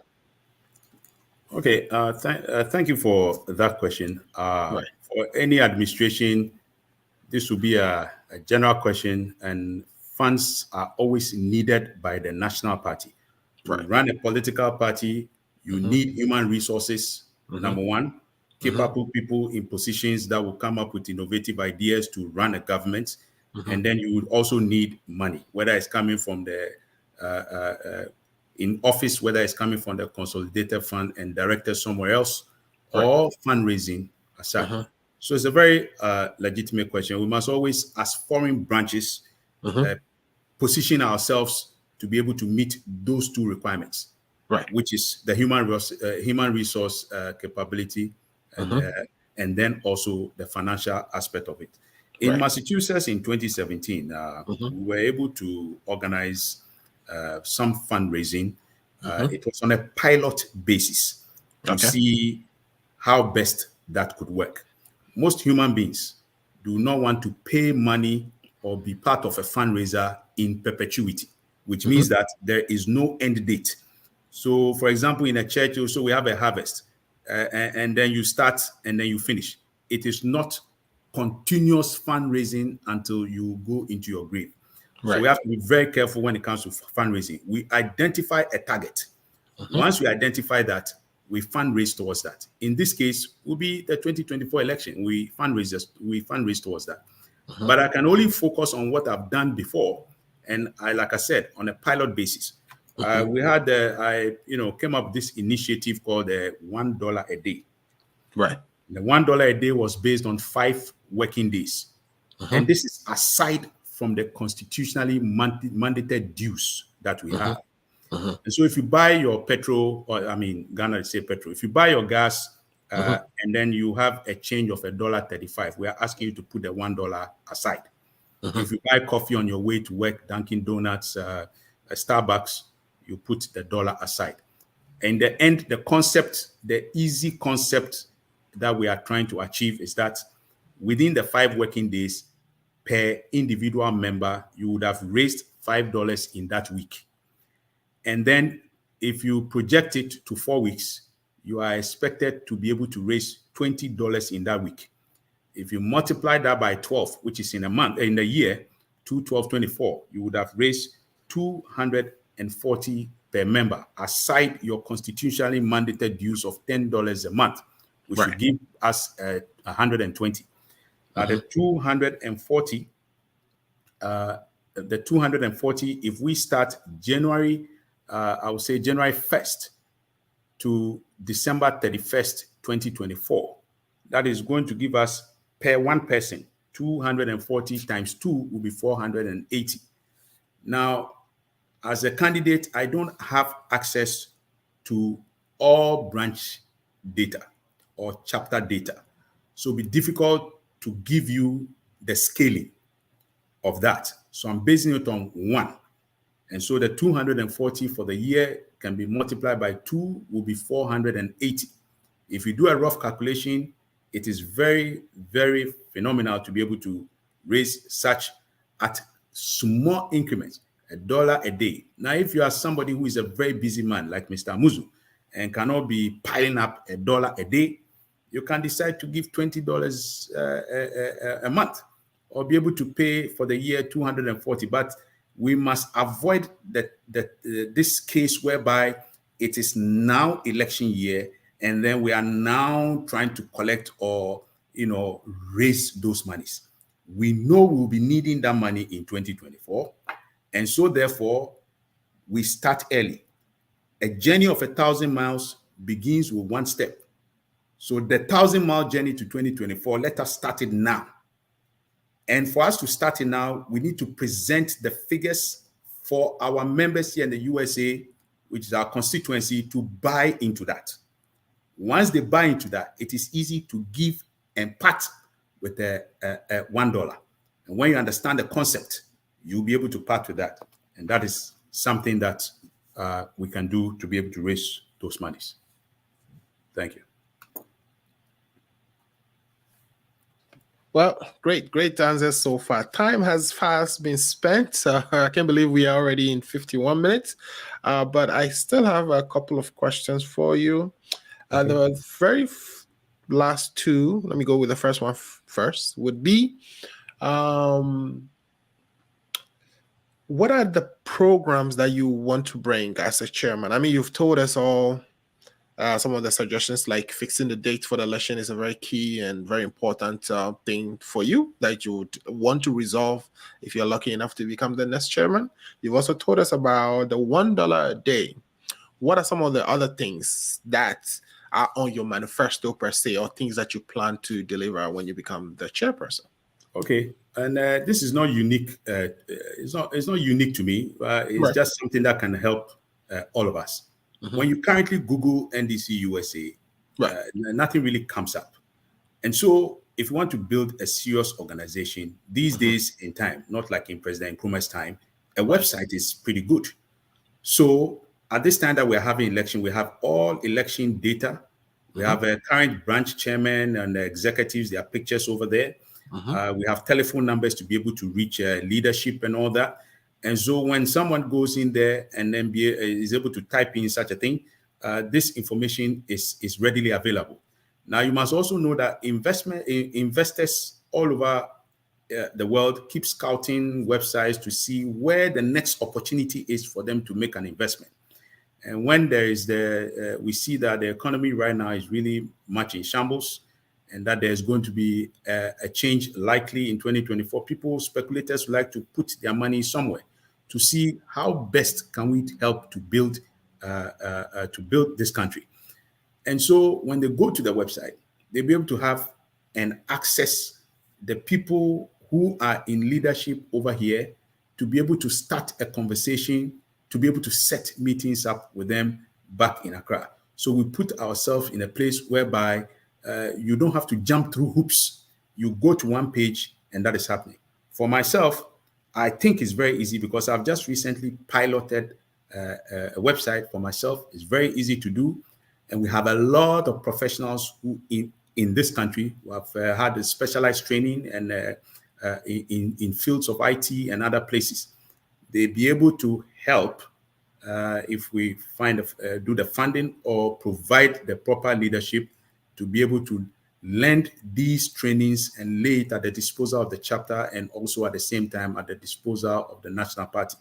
Speaker 7: Okay, thank you for that question.
Speaker 1: Right.
Speaker 7: For any administration, this will be a general question, and funds are always needed by the national party. To run a political party, you need human resources, number one, capable people in positions that will come up with innovative ideas to run a government. And then you would also need money, whether it's coming from the in office, whether it's coming from the consolidated fund and directed somewhere else, or fundraising aside. So it's a very legitimate question. We must always, as foreign branches, position ourselves to be able to meet those two requirements, which is the human resource capability, and then also the financial aspect of it. In Massachusetts in 2017, we were able to organize some fundraising. It was on a pilot basis to see how best that could work. Most human beings do not want to pay money or be part of a fundraiser in perpetuity, which means that there is no end date. So, for example, in a church, also we have a harvest, and then you start and then you finish. It is not continuous fundraising until you go into your grave. So we have to be very careful when it comes to fundraising. We identify a target. Once we identify that, we fundraise towards that. In this case, will be the 2024 election. We fundraise towards that. But I can only focus on what I've done before, and like I said, on a pilot basis. We had I came up with this initiative called $1 a day.
Speaker 1: Right.
Speaker 7: The $1 a day was based on 5 working days, and this is aside from the constitutionally mandated dues that we have. And so if you buy your petrol, or Ghana say petrol, if you buy your gas and then you have a change of $1.35, we are asking you to put the $1 aside. If you buy coffee on your way to work, Dunkin' Donuts, Starbucks, you put the $1 aside. In the end, the easy concept that we are trying to achieve is that within the 5 working days per individual member, you would have raised $5 in that week. And then if you project it to 4 weeks, you are expected to be able to raise $20 in that week. If you multiply that by 12, which is in a year, 2, 12, 24, you would have raised $240 per member, aside your constitutionally mandated dues of $10 a month, which would give us 120. Now the 240, if we start January, I would say January 1st to December 31st, 2024, that is going to give us per one person, 240 times 2 will be 480. Now, as a candidate, I don't have access to all branch data or chapter data. So it'll be difficult to give you the scaling of that. So I'm basing it on 1. And so the 240 for the year can be multiplied by 2 will be 480. If you do a rough calculation, it is very, very phenomenal to be able to raise such at small increments, $1 a day. Now, if you are somebody who is a very busy man like Mr. Muzu and cannot be piling up $1 a day, you can decide to give $20 a month or be able to pay for the year 240. But we must avoid this case whereby it is now election year and then we are now trying to collect or raise those monies. We know we'll be needing that money in 2024, and so therefore we start early. A journey of 1,000 miles begins with 1 step. So the 1,000-mile journey to 2024, let us start it now. And for us to start it now, we need to present the figures for our members here in the USA which is our constituency, to buy into that. Once they buy into that, it is easy to give and part with a $1. And when you understand the concept, you'll be able to part with that. And that is something that we can do to be able to raise those monies. Thank you.
Speaker 1: Well, great answers so far. Time has fast been spent. I can't believe we are already in 51 minutes, but I still have a couple of questions for you.
Speaker 7: Okay.
Speaker 1: The very last two, let me go with the first one first, would be, what are the programs that you want to bring as a chairman? I mean, you've told us all some of the suggestions, like fixing the date for the election is a very key and very important thing for you that you would want to resolve if you're lucky enough to become the next chairman. You've also told us about the $1 a day. What are some of the other things that are on your manifesto per se, or things that you plan to deliver when you become the chairperson?
Speaker 7: Okay, and this is not unique. It's not unique to me. It's
Speaker 1: Right.
Speaker 7: just something that can help all of us.
Speaker 1: Mhm.
Speaker 7: When you currently Google NDC USA,
Speaker 1: Right.
Speaker 7: nothing really comes up. And so, if you want to build a serious organization these days in time, not like in President Nkrumah's time, a website is pretty good. So, at this time that we're having election, we have all election data. We have a current branch chairman and executives, their pictures over there. We have telephone numbers to be able to reach leadership and all that. And so when someone goes in there and then is able to type in such a thing, this information is readily available. Now, you must also know that investors all over the world keep scouting websites to see where the next opportunity is for them to make an investment. And when there is we see that the economy right now is really much in shambles, and that there's going to be a change likely in 2024. Speculators like to put their money somewhere to see how best can we help to build this country. And so when they go to the website, they'll be able to have and access the people who are in leadership over here to be able to start a conversation, to be able to set meetings up with them back in Accra. So we put ourselves in a place whereby you don't have to jump through hoops. You go to one page and that is happening. For myself, I think it's very easy because I've just recently piloted a website for myself. It's very easy to do. And we have a lot of professionals who in this country who have had a specialized training and in fields of IT and other places. They'll be able to help if we do the funding or provide the proper leadership to be able to lend these trainings and lay it at the disposal of the chapter and also at the same time at the disposal of the national party.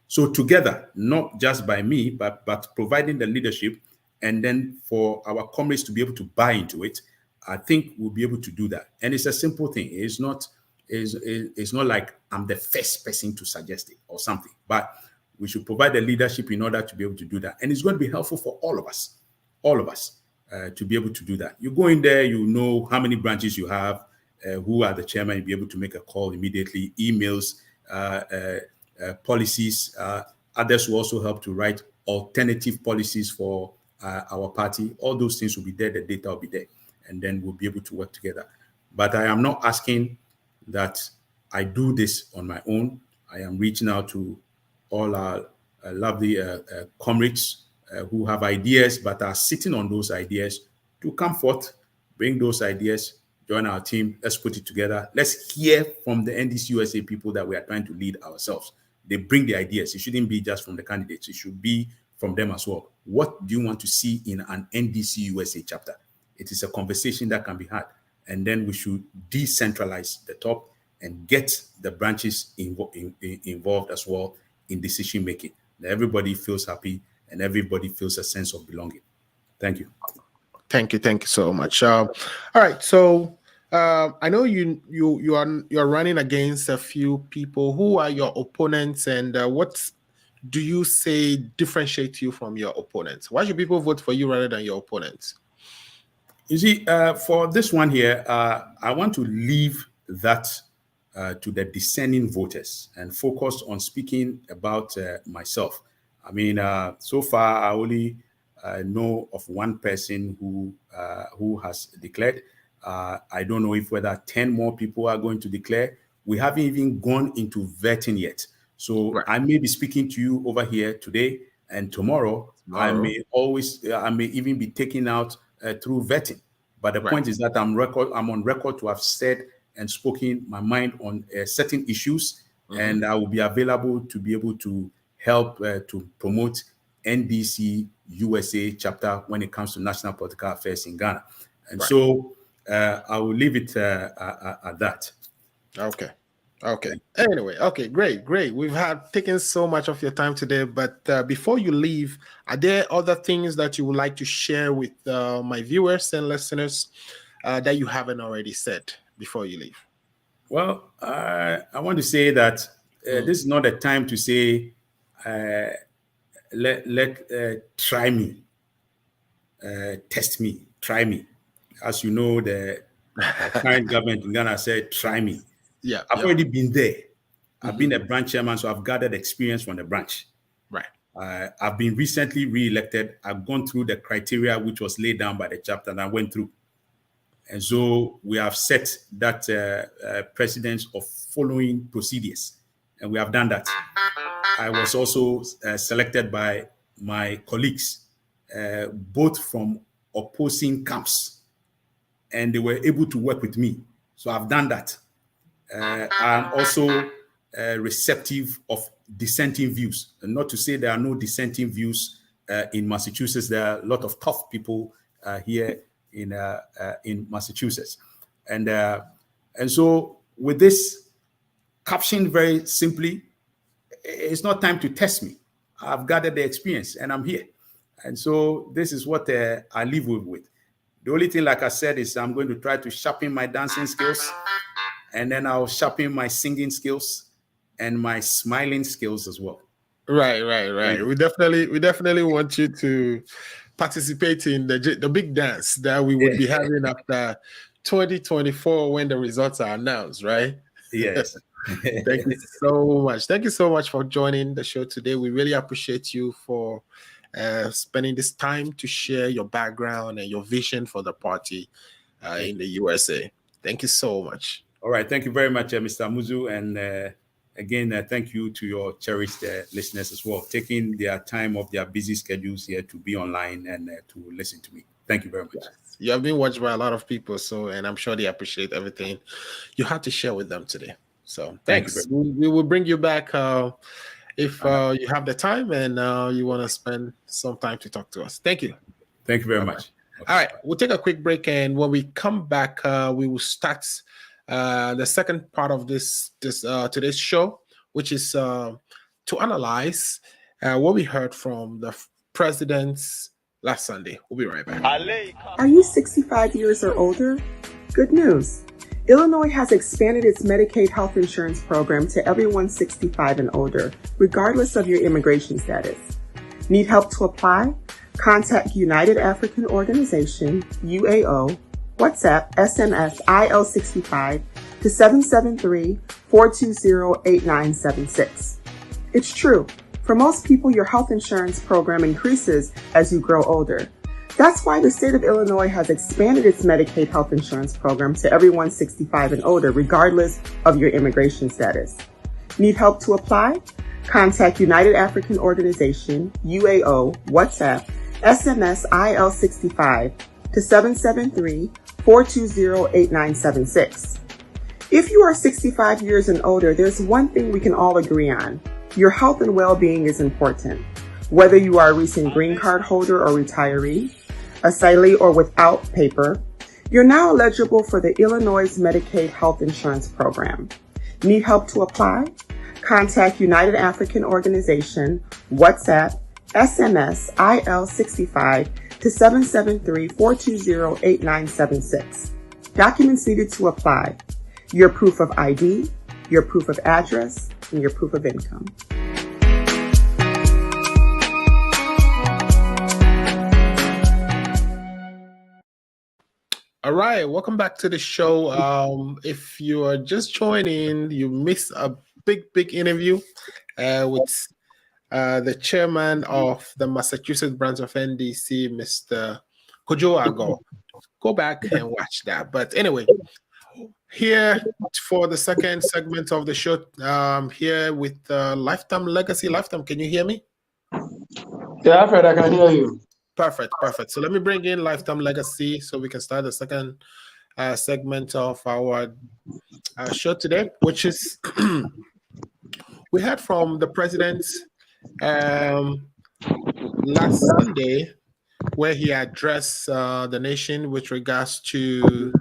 Speaker 7: So together, not just by me, but providing the leadership and then for our comrades to be able to buy into it, I think we'll be able to do that. And it's a simple thing. It's not like I'm the first person to suggest it or something, but we should provide the leadership in order to be able to do that. And it's going to be helpful for all of us, to be able to do that. You go in there, you know how many branches you have, who are the chairman, you'll be able to make a call immediately, emails, policies. Others will also help to write alternative policies for our party. All those things will be there, the data will be there, and then we'll be able to work together. But I am not asking that I do this on my own. I am reaching out to all our lovely comrades who have ideas but are sitting on those ideas to come forth, bring those ideas, join our team, let's put it together. Let's hear from the NDC USA people that we are trying to lead ourselves. They bring the ideas. It shouldn't be just from the candidates. It should be from them as well. What do you want to see in an NDC USA chapter? It is a conversation that can be had. And then we should decentralize the top and get the branches involved as well in decision making. Everybody feels happy and everybody feels a sense of belonging. Thank you.
Speaker 1: Thank you so much. All right, so I know you're running against a few people. Who are your opponents, and what do you say differentiate you from your opponents? Why should people vote for you rather than your opponents?
Speaker 7: You see, for this one here, I want to leave that to the discerning voters and focus on speaking about myself. I mean, so far I only know of one person who has declared. I don't know if whether 10 more people are going to declare. We haven't even gone into vetting yet. So I may be speaking to you over here today, and tomorrow. I may even be taken out through vetting. But the point is that I'm on record to have said and spoken my mind on certain issues, and I will be available to be able to help to promote NDC USA chapter when it comes to national political affairs in Ghana. And so I will leave it at that.
Speaker 1: Okay. Anyway, okay, great. We've taken so much of your time today, but before you leave, are there other things that you would like to share with my viewers and listeners that you haven't already said before you leave?
Speaker 7: Well, I want to say that this is not a time to say, try me, test me, try me. As you know, the current government in Ghana said, try me.
Speaker 1: Yeah,
Speaker 7: I've already been there. I've been a branch chairman, so I've gathered experience from the branch.
Speaker 1: Right.
Speaker 7: I've been recently re-elected. I've gone through the criteria which was laid down by the chapter, and I went through. And so we have set that precedence of following procedures, and we have done that. I was also selected by my colleagues, both from opposing camps, and they were able to work with me. So I've done that. I'm also receptive of dissenting views. And not to say there are no dissenting views in Massachusetts. There are a lot of tough people here in Massachusetts. And so with this caption, very simply, it's not time to test me. I've gathered the experience and I'm here. And so this is what I live with. The only thing, like I said, is I'm going to try to sharpen my dancing skills, and then I'll sharpen my singing skills and my smiling skills as well.
Speaker 1: Right. We definitely want you to participate in the big dance that we would be having after 2024 when the results are announced, right?
Speaker 7: Yes.
Speaker 1: Thank you so much. Thank you so much for joining the show today. We really appreciate you for spending this time to share your background and your vision for the party in the USA. Thank you so much.
Speaker 7: All right. Thank you very much, Mr. Muzu. And again, thank you to your cherished listeners as well, taking their time off their busy schedules here to be online and to listen to me. Thank you very much.
Speaker 1: Yes. You have been watched by a lot of people, and I'm sure they appreciate everything you had to share with them today. So thanks. We will bring you back if you have the time and you want to spend some time to talk to us. Thank you.
Speaker 7: Thank you very much.
Speaker 1: Okay. All right. We'll take a quick break, and when we come back, we will start the second part of this today's show, which is to analyze what we heard from the presidents last Sunday. We'll be right back.
Speaker 2: Are you 65 years or older? Good news. Illinois has expanded its Medicaid health insurance program to everyone 65 and older, regardless of your immigration status. Need help to apply? Contact United African Organization, UAO, WhatsApp, SMS, IL65 to 773-420-8976. It's true. For most people, your health insurance program increases as you grow older. That's why the state of Illinois has expanded its Medicaid health insurance program to everyone 65 and older, regardless of your immigration status. Need help to apply? Contact United African Organization, UAO, WhatsApp, SMS, IL65 to 773-420-8976. If you are 65 years and older, there's one thing we can all agree on. Your health and well-being is important. Whether you are a recent green card holder or retiree, asylee or without paper, you're now eligible for the Illinois Medicaid Health Insurance Program. Need help to apply? Contact United African Organization, WhatsApp, SMS, IL65 to 773-420-8976. Documents needed to apply: your proof of ID, your proof of address, and your proof of income.
Speaker 1: All right, welcome back to the show. If you are just joining, you missed a big interview with the chairman of the Massachusetts branch of NDC, Mr. Kojo Aggor. Go back and watch that. But anyway, here for the second segment of the show, here with Lifetime Legacy. Lifetime, can you hear me?
Speaker 8: Yeah, Fred, I can hear you.
Speaker 1: Perfect. So let me bring in Lifetime Legacy so we can start the second segment of our show today, which is we heard from the president last Sunday, where he addressed the nation with regards to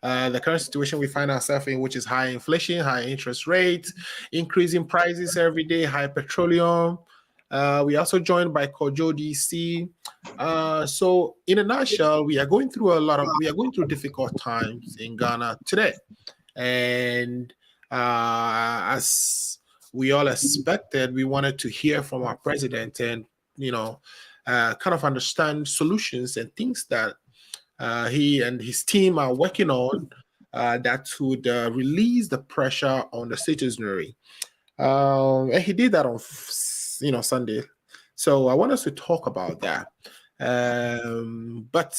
Speaker 1: the current situation we find ourselves in, which is high inflation, high interest rates, increasing prices every day, high petroleum. We also joined by Kojo DC. So in a nutshell, we are going through difficult times in Ghana today. And as we all expected, we wanted to hear from our president and, kind of understand solutions and things that he and his team are working on that would release the pressure on the citizenry. And he did that on, Sunday. So I want us to talk about that. But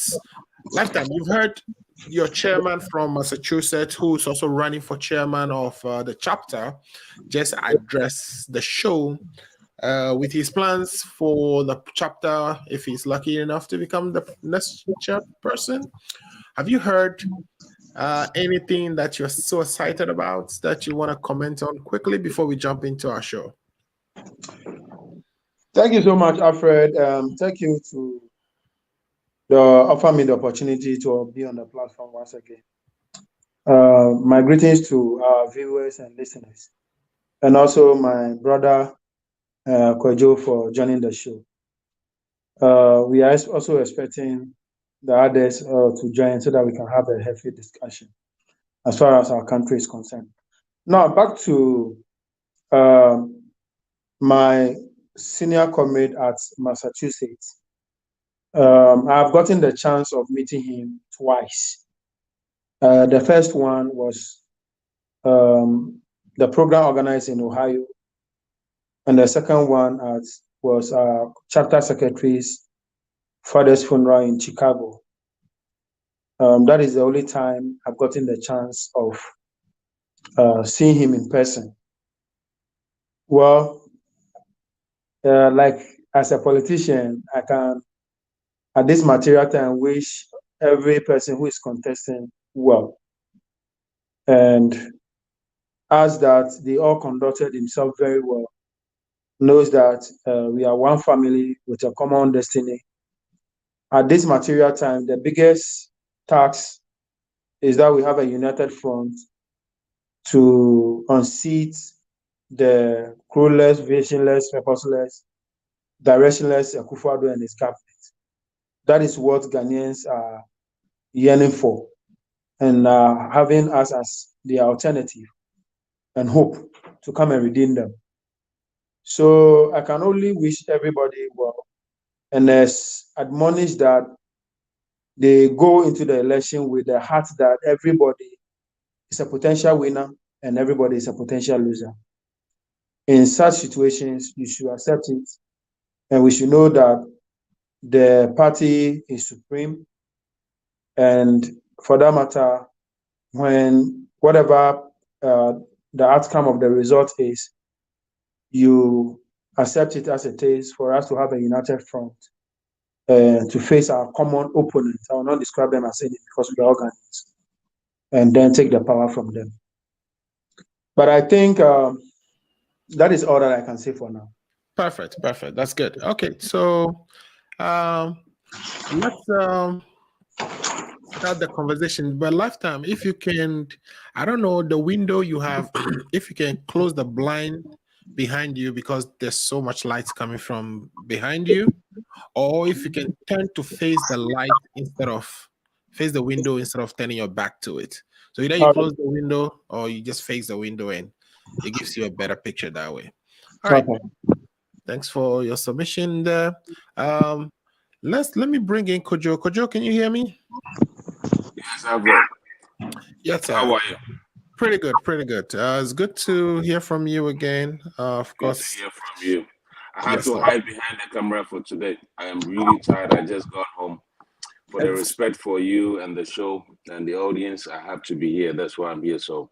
Speaker 1: Lifetime, you've heard your chairman from Massachusetts, who's also running for chairman of the chapter, just address the show with his plans for the chapter if he's lucky enough to become the next chairperson. Have you heard anything that you're so excited about that you want to comment on quickly before we jump into our show?
Speaker 8: Thank you so much, Alfred. Thank you to offer me the opportunity to be on the platform once again. My greetings to our viewers and listeners, and also my brother Kojo for joining the show. We are also expecting the others to join so that we can have a healthy discussion as far as our country is concerned. Now, back to my senior comrade at Massachusetts. I've gotten the chance of meeting him twice. The first one was the program organized in Ohio, and the second one was chapter secretary's father's funeral in Chicago. That is the only time I've gotten the chance of seeing him in person. Well, like as a politician, I can, at this material time, wish every person who is contesting well, and as that they all conducted themselves very well, knows that we are one family with a common destiny. At this material time, the biggest task is that we have a united front to unseat the clueless, visionless, purposeless, directionless Akuffo Addo and his cabinet. That is what Ghanaians are yearning for, and having us as the alternative and hope to come and redeem them. So I can only wish everybody well and admonish that they go into the election with the heart that everybody is a potential winner and everybody is a potential loser. In such situations, you should accept it, and we should know that the party is supreme. And for that matter, when whatever the outcome of the result is, you accept it as it is for us to have a united front to face our common opponents. I will not describe them as any because we are organized, and then take the power from them. But I think that is all that I can say for now.
Speaker 1: Perfect. That's good. Okay, so let's start the conversation. But Lifetime, if you can, I don't know, the window you have, if you can close the blind behind you because there's so much light coming from behind you, or if you can turn to face the light face the window instead of turning your back to it. So either you close the window or you just face the window, and it gives you a better picture that way. All right. Thanks for your submission there. Let me bring in Kojo. Kojo, can you hear me?
Speaker 9: Yes, Aggor.
Speaker 1: Yes, sir.
Speaker 9: How are you?
Speaker 1: Pretty good. It's good to hear from you again. Of course.
Speaker 9: Good to hear from you. I have to hide behind the camera for today. I am really tired. I just got home. For the respect for you and the show and the audience, I have to be here. That's why I'm here. So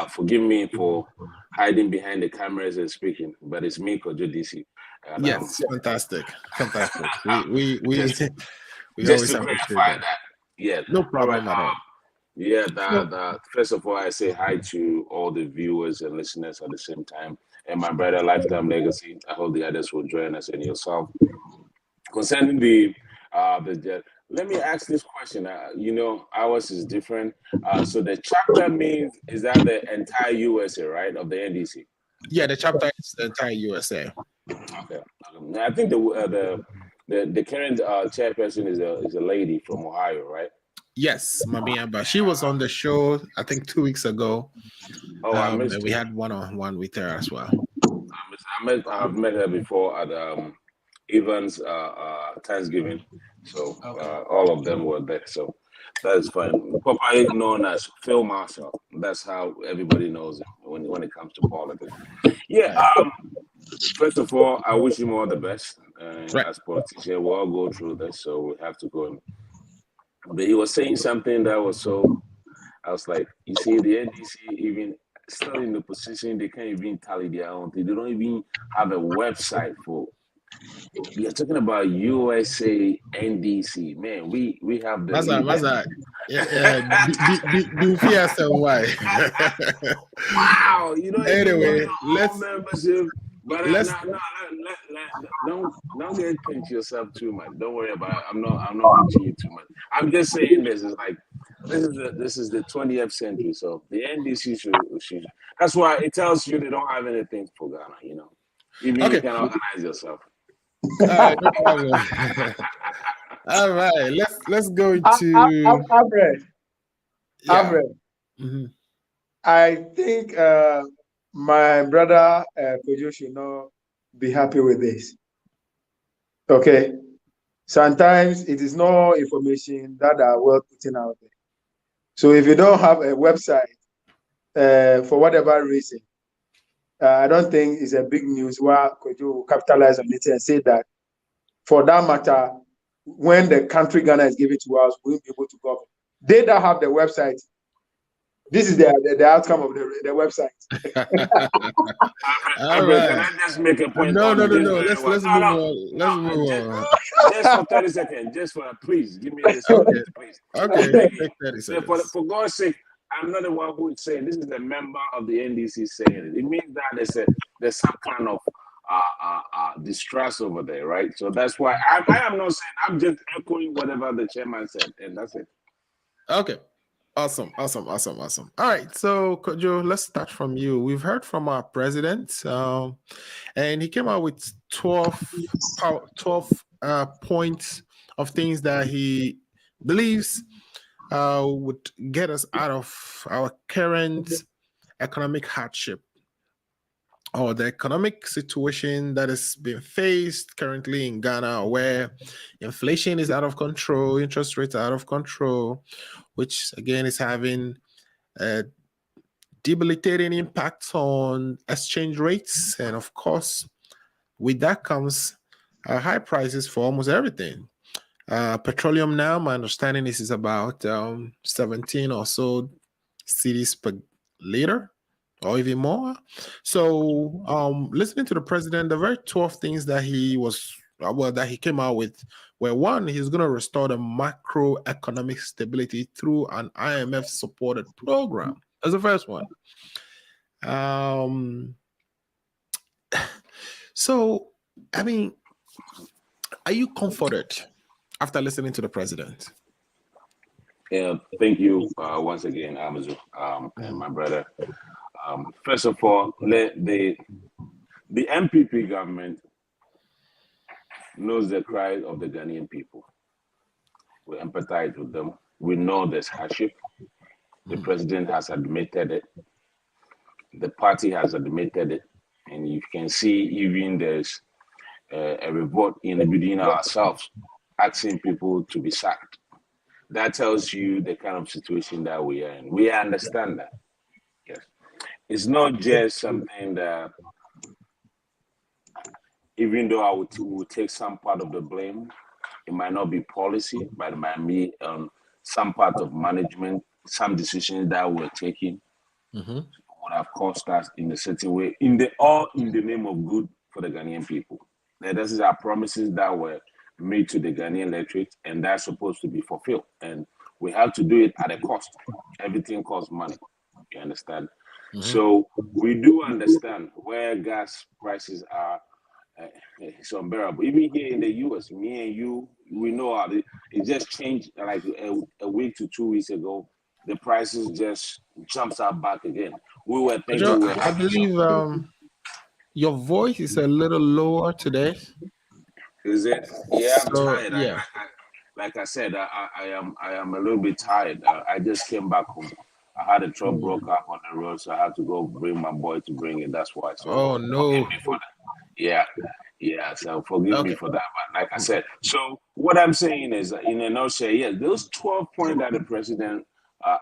Speaker 9: forgive me for hiding behind the cameras and speaking, but it's me, Kojo DC. And,
Speaker 1: yes, fantastic. We
Speaker 9: just
Speaker 1: always
Speaker 9: to clarify that. Yeah,
Speaker 1: no problem at all.
Speaker 9: Yeah, first of all, I say hi to all the viewers and listeners at the same time. And my brother, Lifetime Legacy. I hope the others will join us and yourself. Concerning the let me ask this question. Ours is different. So the chapter means, is that the entire USA, right, of the NDC?
Speaker 1: Yeah, the chapter is the entire USA.
Speaker 9: Okay. I think the current chairperson is a lady from Ohio, right?
Speaker 1: Yes, Mamiya, but she was on the show I think 2 weeks ago.
Speaker 9: Oh, I missed.
Speaker 1: And we had one-on-one with her as well.
Speaker 9: I've met her before at Evans Thanksgiving, so all of them were there. So that is fine. Popeye known as Phil Marshall. That's how everybody knows him when it comes to politics. Yeah. First of all, I wish him all the best. As politicians, we all go through this, so we have to go. But he was saying something that was so. I was like, you see, the NDC even still in the position they can't even tally their own thing. They don't even have a website for. We are talking about USA NDC, man. We have the.
Speaker 1: Maza. Do fear some why?
Speaker 9: Wow,
Speaker 1: Anyway, let's
Speaker 9: membership. But don't get into yourself too much. Don't worry about it. I'm not into you too much. I'm just saying this is like this is the 20th century. So the NDC should that's why it tells you they don't have anything for Ghana, Even you can organize yourself.
Speaker 1: All right, no problem. All right, let's go to
Speaker 8: Alfred. Mm-hmm. I think my brother Kojo should not be happy with this. Okay. Sometimes it is no information that are well put out there. So if you don't have a website for whatever reason, I don't think it's a big news where Kojo will capitalize on it and say that for that matter, when the country Ghana is given to us, we'll be able to govern. They don't have the website. This is the outcome of the website.
Speaker 9: All right. Can I just make a point?
Speaker 1: No. Let's move on. Let's move on.
Speaker 9: Just for 30 seconds. Just for please give me this. Please.
Speaker 1: Okay. Take 30 seconds.
Speaker 9: For God's sake, I'm not the one who is saying this is a member of the NDC saying it. It means that there's some kind of distrust over there, right? So that's why I am not saying. I'm just echoing whatever the chairman said, and that's it.
Speaker 1: Okay. Awesome. All right, so Kojo, let's start from you. We've heard from our president, and he came out with 12 points of things that he believes would get us out of our current economic hardship or the economic situation that is being faced currently in Ghana, where inflation is out of control, interest rates are out of control, which again is having a debilitating impact on exchange rates. And of course, with that comes high prices for almost everything. Petroleum now, my understanding is about 17 or so cedis per liter, or even more. So listening to the president, the very 12 things that he came out with were: one, he's going to restore the macroeconomic stability through an IMF supported program. That's the first one. So, I mean, are you comforted after listening to the president?
Speaker 9: Yeah, thank you once again, Amazu, and my brother. First of all, the MPP government knows the cry of the Ghanaian people. We empathize with them. We know there's hardship. The president has admitted it. The party has admitted it. And you can see even there's a revolt in between ourselves asking people to be sacked. That tells you the kind of situation that we are in. We understand that. Yes. It's not just something that even though I would take some part of the blame, it might not be policy, but it might be some part of management, some decisions that were taken would have cost us in a certain way, in the name of good for the Ghanaian people. And this is our promises that were made to the Ghanaian electorate, and that's supposed to be fulfilled. And we have to do it at a cost. Everything costs money. You understand? So we do understand where gas prices are. It's unbearable. Even here in the US, me and you, we know how it just changed like a week to 2 weeks ago. The prices just jumps up back again. We were thinking
Speaker 1: I believe your voice is a little lower today.
Speaker 9: Is it? Yeah, I'm
Speaker 1: So,
Speaker 9: tired.
Speaker 1: yeah.
Speaker 9: Like I said, I am a little bit tired. I just came back home. I had a truck broke up on the road, so I had to go bring my boy to bring it. That's why. So
Speaker 1: oh no.
Speaker 9: Forgive me for that. Yeah. So forgive me for that. But like I said, so what I'm saying is, in a nutshell, yes, those 12 points that the president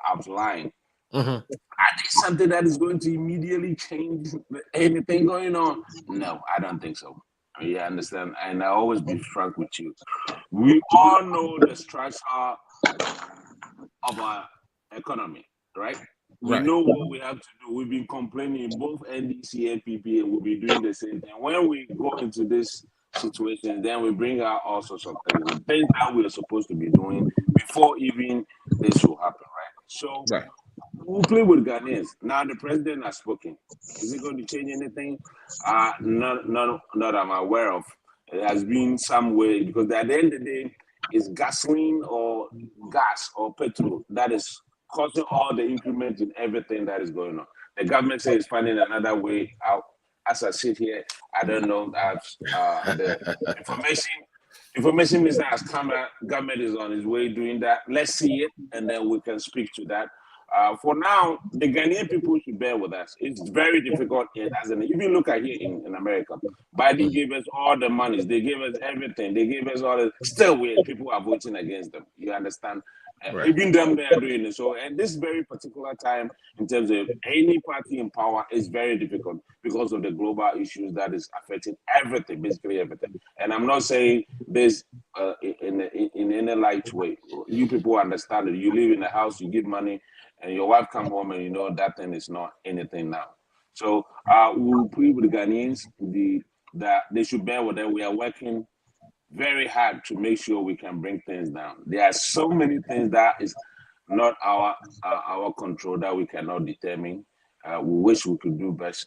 Speaker 9: outlined. Are they something that is going to immediately change anything going on? No, I don't think so. You understand? And I always be frank with you. We all know the structure of our economy, right? We know what we have to do. We've been complaining, both NDC and PPA will be doing the same thing. When we go into this situation, then we bring out all sorts of things that we are supposed to be doing before even this will happen, right? So we'll play with Ghanaians. Now the president has spoken. Is it going to change anything? Not I'm aware of. It has been some way, because at the end of the day, it's gasoline or gas or petrol that is causing all the increment in everything that is going on. The government says it's finding another way out. As I sit here, I don't know. The information minister has come out. Government is on his way doing that. Let's see it, and then we can speak to that. For now, the Ghanaian people should bear with us. It's very difficult. If you look at here in America, Biden gave us all the monies. They gave us everything. They gave us all the. Still, people are voting against them. You understand? Even them, they are doing it. So, and this very particular time, in terms of any party in power, is very difficult because of the global issues that is affecting everything, basically everything. And I'm not saying this in any light way. You people understand it. You live in a house, you give money, and your wife come home, and you know that thing is not anything now. So we'll plead with the Ghanaians that they should bear with them. We are working very hard to make sure we can bring things down. There are so many things that is not our control that we cannot determine. We wish we could do best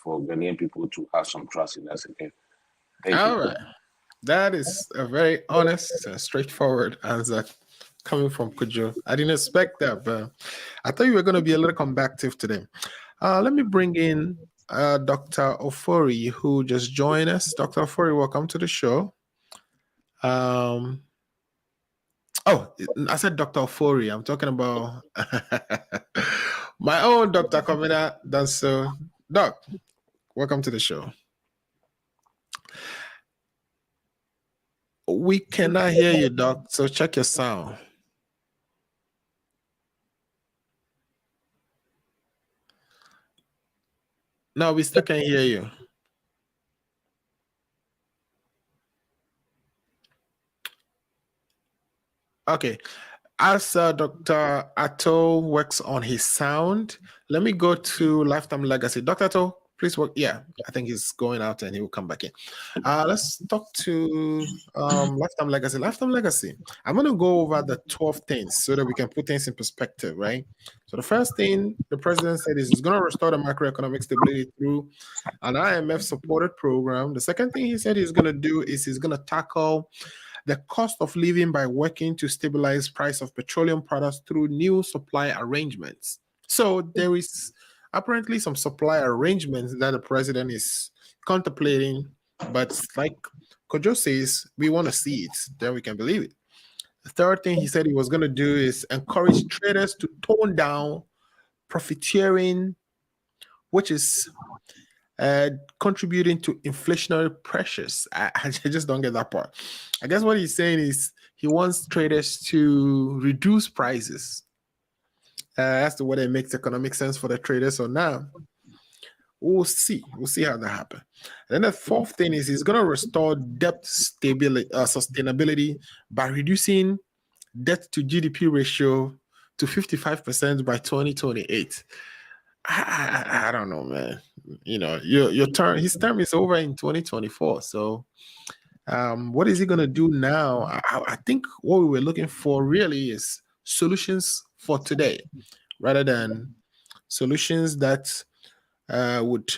Speaker 9: for Ghanaian people to have some trust in us again. Thank you.
Speaker 1: All right. That is a very honest and straightforward answer coming from Kojo. I didn't expect that, but I thought you were going to be a little combative today. Let me bring in Dr. Ofori, who just joined us. Dr. Ofori, welcome to the show. I said Dr. Ofori. I'm talking about my own Dr. Komina Danso. Doc, welcome to the show. We cannot hear you, Doc, so check your sound. No, we still can't hear you. Okay. As Dr. Addo works on his sound, let me go to Lifetime Legacy. Dr. Addo, please work. Yeah, I think he's going out and he will come back in. Let's talk to Lifetime Legacy. Lifetime Legacy. I'm going to go over the 12 things so that we can put things in perspective, right? So the first thing the president said is he's going to restore the macroeconomic stability through an IMF-supported program. The second thing he said he's going to do is he's going to tackle the cost of living by working to stabilize price of petroleum products through new supply arrangements. So there is apparently some supply arrangements that the president is contemplating, but like Kojo says, we want to see it, then we can believe it. The third thing he said he was going to do is encourage traders to tone down profiteering, which is contributing to inflationary pressures. I just don't get that part. I guess what he's saying is he wants traders to reduce prices. That's the way it makes economic sense for the traders. So now We'll see. We'll see how that happens. And then the fourth thing is he's going to restore debt stability, sustainability by reducing debt to GDP ratio to 55% by 2028. I don't know, man. You know, your term, his term is over in 2024. So, what is he going to do now? I think what we were looking for really is solutions for today, rather than solutions that would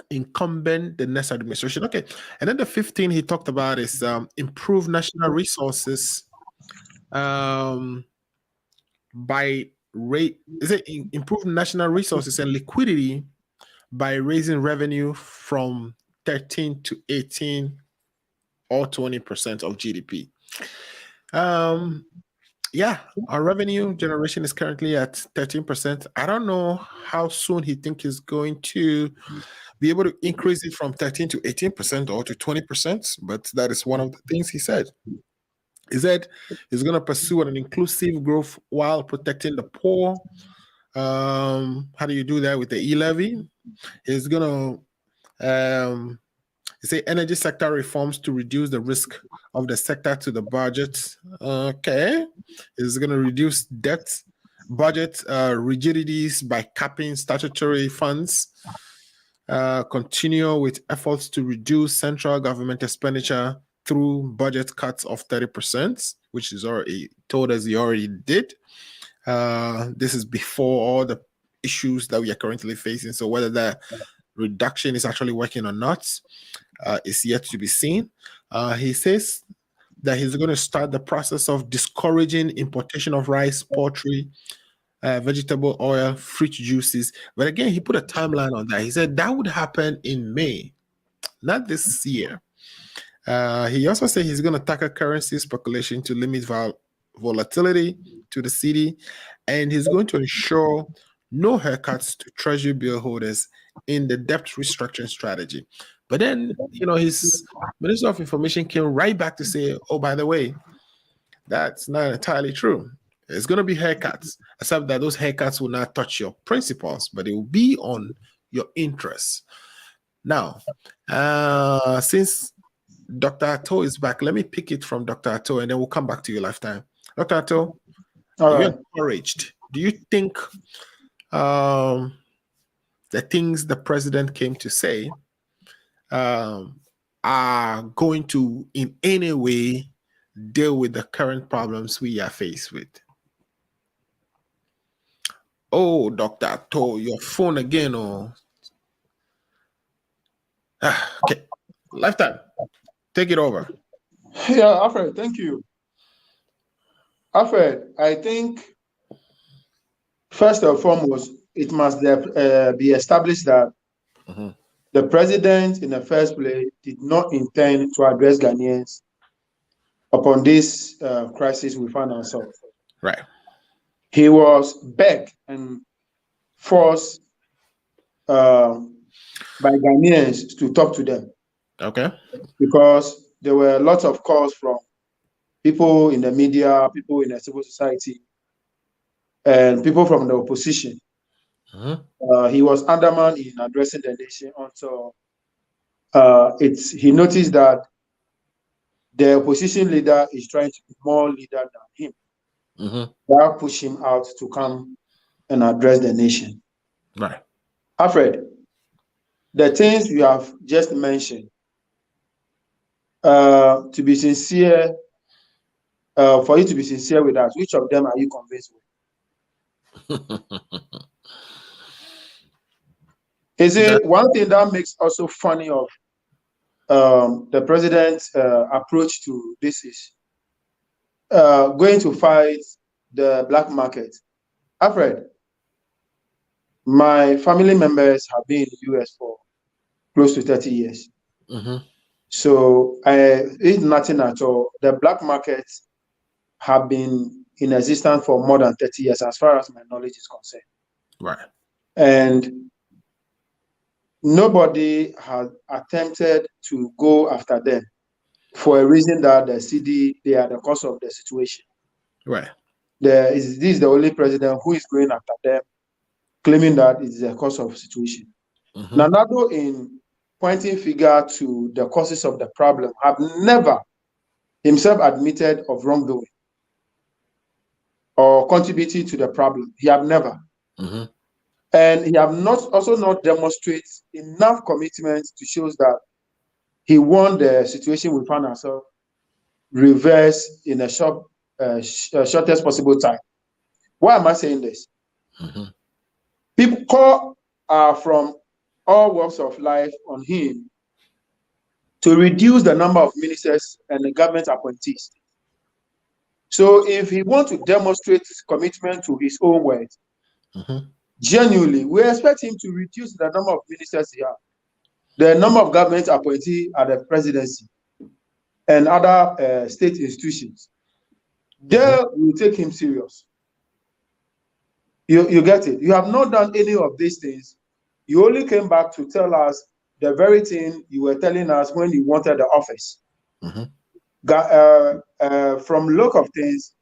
Speaker 1: incumbent the next administration. Okay, and then the 15 he talked about is improve national resources by rate. Is it improve national resources and liquidity by raising revenue from 13 to 18 or 20% of GDP. Yeah, our revenue generation is currently at 13%. I don't know how soon he think he's going to be able to increase it from 13 to 18% or to 20%, but that is one of the things he said. He said he's going to pursue an inclusive growth while protecting the poor. How do you do that with the e-levy? He's going to say energy sector reforms to reduce the risk of the sector to the budget. Okay. He's going to reduce debt, budget rigidities by capping statutory funds. Continue with efforts to reduce central government expenditure through budget cuts of 30%, which is already told us he already did. This is before all the issues that we are currently facing. So whether that reduction is actually working or not is yet to be seen. He says that he's going to start the process of discouraging importation of rice, poultry, vegetable oil, fruit juices. But again, he put a timeline on that. He said that would happen in May, not this year. He also said he's going to tackle currency speculation to limit volatility to the city, and he's going to ensure no haircuts to treasury bill holders in the debt restructuring strategy. But then, you know, his Minister of Information came right back to say, oh, by the way, that's not entirely true. It's going to be haircuts, except that those haircuts will not touch your principles, but it will be on your interests. Now, since Dr. Addo is back, let me pick it from Dr. Addo, and then we'll come back to your lifetime. Dr. Addo, you're encouraged. Do you think the things the president came to say are going to in any way deal with the current problems we are faced with? Oh, Dr. Addo, your phone again. Oh. Okay. Lifetime, take it over.
Speaker 8: Yeah, Alfred, thank you. Alfred, I think first and foremost, it must be established that the president in the first place did not intend to address Ghanaians upon this crisis we found ourselves.
Speaker 1: Right.
Speaker 8: He was begged and forced by Ghanaians to talk to them.
Speaker 1: Okay.
Speaker 8: Because there were lots of calls from people in the media, people in the civil society, and people from the opposition. He was adamant in addressing the nation until he noticed that the opposition leader is trying to be more leader than him. That pushed him out to come and address the nation.
Speaker 1: Right.
Speaker 8: Alfred, the things you have just mentioned, to be sincere, for you to be sincere with us, which of them are you convinced with? Is it one thing that makes also funny of the president's approach to this is going to fight the black market? Alfred, my family members have been in the US for close to 30 years. So it's nothing at all. The black markets have been in existence for more than 30 years, as far as my knowledge is concerned.
Speaker 1: Right.
Speaker 8: And nobody has attempted to go after them for a reason that the CD, they are the cause of the situation.
Speaker 1: Right.
Speaker 8: This is the only president who is going after them, claiming that it is the cause of the situation. Nana Addo, in pointing finger to the causes of the problem, have never himself admitted of wrongdoing or contributing to the problem. He have never. And he have not demonstrated enough commitment to show that he want the situation we found ourselves reverse in a shortest possible time. Why am I saying this? People call from all walks of life on him to reduce the number of ministers and the government appointees. So if he wants to demonstrate commitment to his own words, genuinely, we expect him to reduce the number of ministers he has, the number of government appointees at the presidency and other state institutions. There will take him serious. You get it? You have not done any of these things. You only came back to tell us the very thing you were telling us when you wanted the office. From look of things,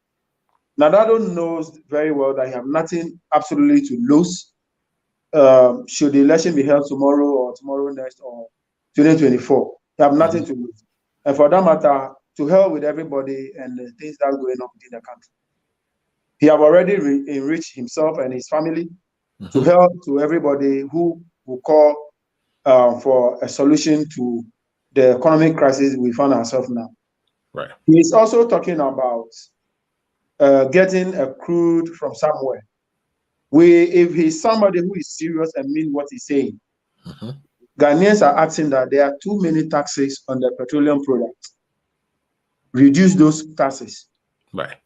Speaker 8: Nana Addo knows very well that he have nothing absolutely to lose. Should the election be held tomorrow or tomorrow next or 2024, you have nothing to lose. And for that matter, to hell with everybody and the things that are going on within the country. He have already enriched himself and his family. To help to everybody who will call for a solution to the economic crisis we find ourselves now.
Speaker 1: Right.
Speaker 8: He is also talking about getting a crude from somewhere. If he's somebody who is serious and mean what he's saying, Ghanaians are asking that there are too many taxes on the petroleum products. Reduce those taxes.
Speaker 1: Right.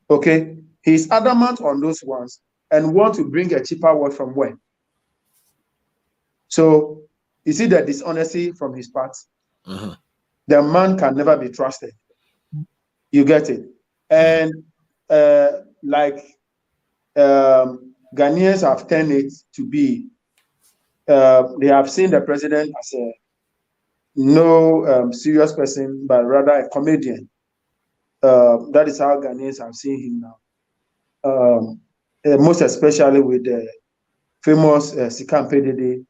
Speaker 8: Okay. He's adamant on those ones and want to bring a cheaper word from where. So you see the dishonesty from his part. The man can never be trusted. You get it? And Ghanaians have turned it to be, they have seen the president as a no serious person, but rather a comedian. That is how Ghanaians have seen him now. Most especially with the famous Sikam PDD,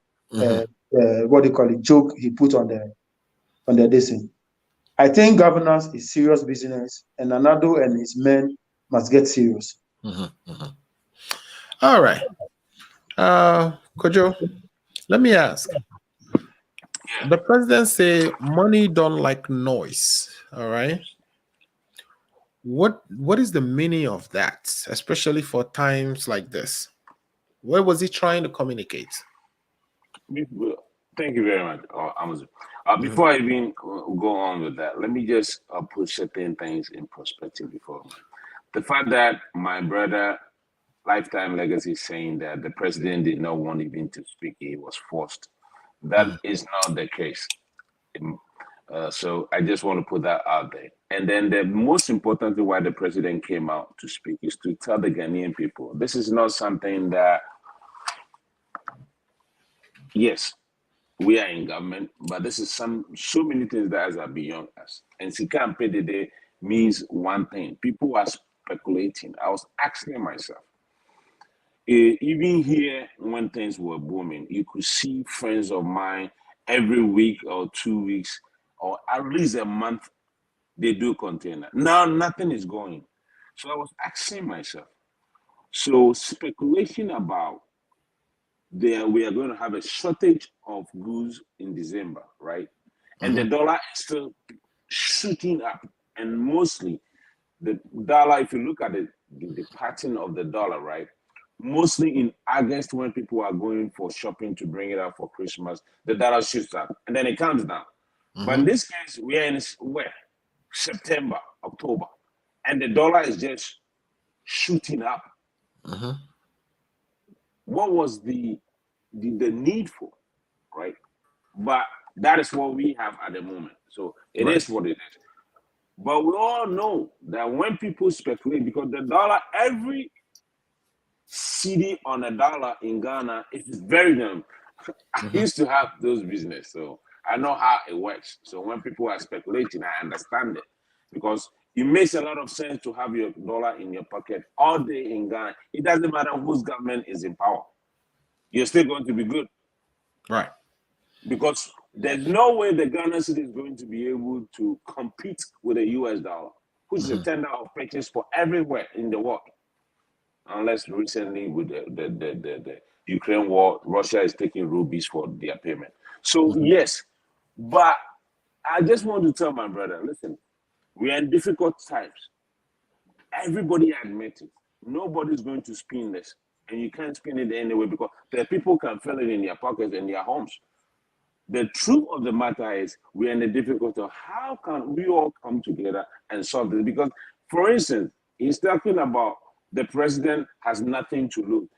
Speaker 8: what do you call it, joke he put on the dissing. I think governance is serious business, and Nana Addo and his men must get serious.
Speaker 1: All right. Kojo, let me ask. The president say money don't like noise. All right. What is the meaning of that, especially for times like this? What was he trying to communicate?
Speaker 9: Thank you very much, Amazon. Before I even go on with that, let me just put certain things in perspective before. The fact that my brother, Lifetime Legacy, is saying that the president did not want even to speak, he was forced. That is not the case. So I just want to put that out there. And then the most important thing why the president came out to speak is to tell the Ghanaian people, this is not something that, yes, we are in government, but this is so many things that are beyond us. And Sikam PDD means one thing. People are speculating. I was asking myself, even here when things were booming, you could see friends of mine every week or 2 weeks or at least a month, they do container. Now nothing is going. So I was asking myself, so speculation about we are going to have a shortage of goods in December, right? And the dollar is still shooting up. And mostly the dollar, if you look at the pattern of the dollar, right? Mostly in August when people are going for shopping to bring it out for Christmas, the dollar shoots up and then it comes down. But in this case, we are in where? September, October, and the dollar is just shooting up. What was the need for, right? But that is what we have at the moment. So it is what it is. But we all know that when people speculate, because the dollar, every cedi on a dollar in Ghana is very dumb. I used to have those business, so I know how it works. So when people are speculating, I understand it because it makes a lot of sense to have your dollar in your pocket all day in Ghana. It doesn't matter whose government is in power. You're still going to be good.
Speaker 1: Right.
Speaker 9: Because there's no way the Ghana city is going to be able to compete with the US dollar, which is a tender of purchase for everywhere in the world. Unless recently with the Ukraine war, Russia is taking rupees for their payment. So yes, but I just want to tell my brother, listen, we are in difficult times. Everybody admits it. Nobody's going to spin this. And you can't spin it anyway because the people can feel it in their pockets and their homes. The truth of the matter is we're in a difficulty. How can we all come together and solve this? Because, for instance, he's talking about the president has nothing to lose.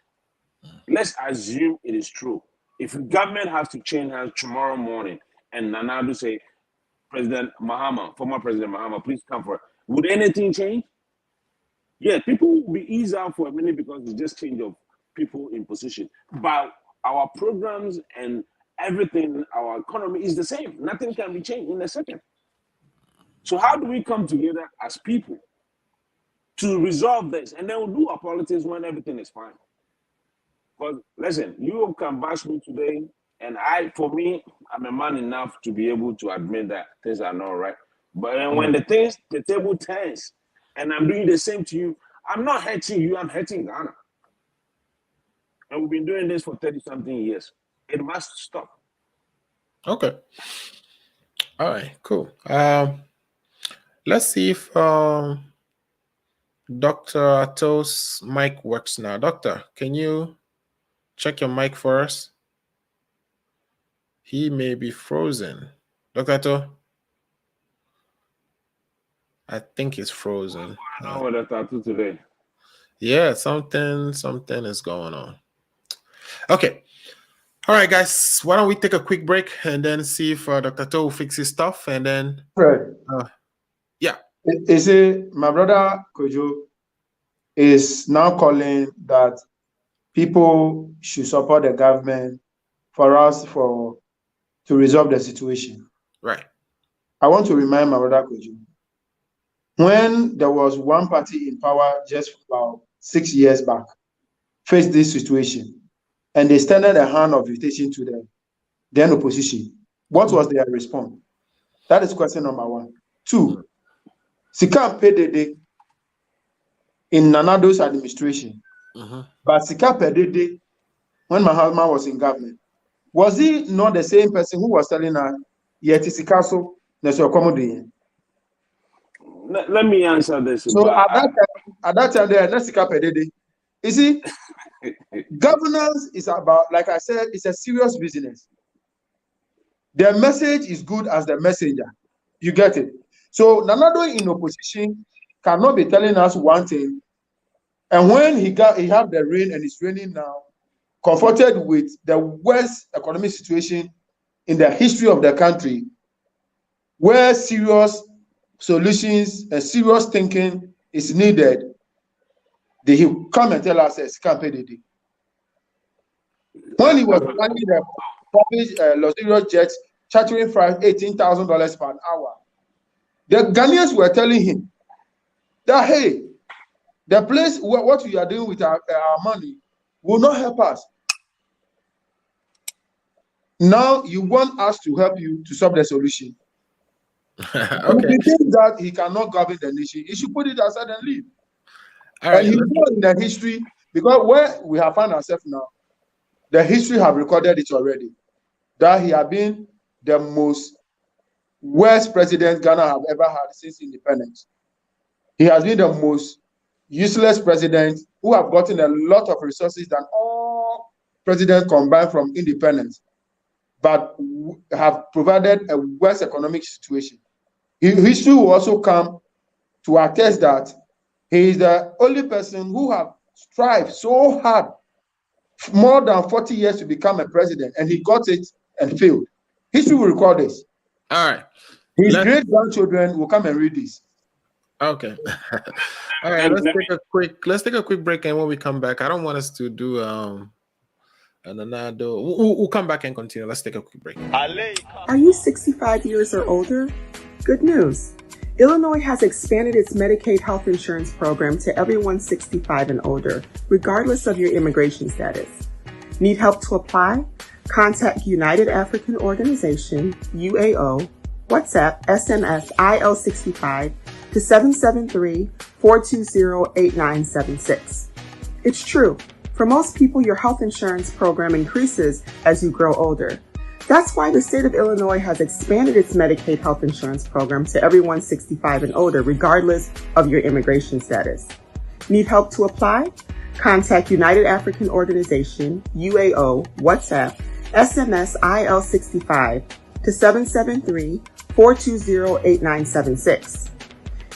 Speaker 9: Let's assume it is true. If the government has to change hands tomorrow morning and Nana Akufo say, President Mahama, former President Mahama, please come for it, would anything change? Yeah, people will be eased out for a minute because it's just change of people in position. But our programs and everything, our economy is the same. Nothing can be changed in a second. So how do we come together as people to resolve this? And then we'll do our politics when everything is fine. Because listen, you can bash me today, and for me, I'm a man enough to be able to admit that things are not right. But when the table turns, and I'm doing the same to you, I'm not hurting you, I'm hurting Ghana. And we've been doing this for 30-something years. It must stop.
Speaker 1: Okay. All right, cool. Let's see if Dr. Addo's mic works now. Doctor, can you check your mic for us? He may be frozen. Dr. Addo? I think he's frozen.
Speaker 9: I know what I thought today.
Speaker 1: Yeah, something is going on. Okay. All right, guys. Why don't we take a quick break and then see if Dr. Addo will fix his stuff and then.
Speaker 8: Fred.
Speaker 1: Yeah.
Speaker 8: You see, my brother Kojo is now calling that people should support the government for us to resolve the situation.
Speaker 1: Right.
Speaker 8: I want to remind my brother Kojo, when there was one party in power just about 6 years back, faced this situation, and they extended a hand of invitation to the then opposition, what was their response? That is question number one. Two, Sika Pedede in Nana Akuffo's administration, but Sika Pedede, when Mahama was in government, was he not the same person who was telling her, yet Sika so,
Speaker 9: let me answer this.
Speaker 8: So at that time, there is Sika Pedede. You see, governance is about, like I said, it's a serious business. The message is good as the messenger. You get it? So Nana Akufo in opposition cannot be telling us one thing, and when he had the rain and it's raining now, confronted with the worst economic situation in the history of the country, where serious solutions and serious thinking is needed, he come and tell us when he was planning the public luxurious jets chartering $18,000 per hour, the Ghanaians were telling him that, hey, the place what we are doing with our money will not help us. Now you want us to help you to solve the solution.
Speaker 1: Okay.
Speaker 8: If he thinks that he cannot govern the nation, he should put it aside and leave.
Speaker 1: All right,
Speaker 8: and he know in the history, because where we have found ourselves now, the history have recorded it already, that he has been the most worst president Ghana have ever had since independence. He has been the most useless president who have gotten a lot of resources than all presidents combined from independence, but have provided a worse economic situation. History will also come to attest that he is the only person who have strived so hard more than 40 years to become a president, and he got it and failed. History will record this.
Speaker 1: All right.
Speaker 8: His great-grandchildren will come and read this.
Speaker 1: Okay. All right, let's take a quick break, and when we come back, I don't want us to do another. We'll come back and continue. Let's take a quick break.
Speaker 2: Are you 65 years or older? Good news. Illinois has expanded its Medicaid health insurance program to everyone 65 and older, regardless of your immigration status. Need help to apply? Contact United African Organization, UAO, WhatsApp, SMS, IL65 to 773-420-8976. It's true. For most people, your health insurance program increases as you grow older. That's why the state of Illinois has expanded its Medicaid health insurance program to everyone 65 and older, regardless of your immigration status. Need help to apply? Contact United African Organization, UAO, WhatsApp, SMS IL65 to 773-420-8976.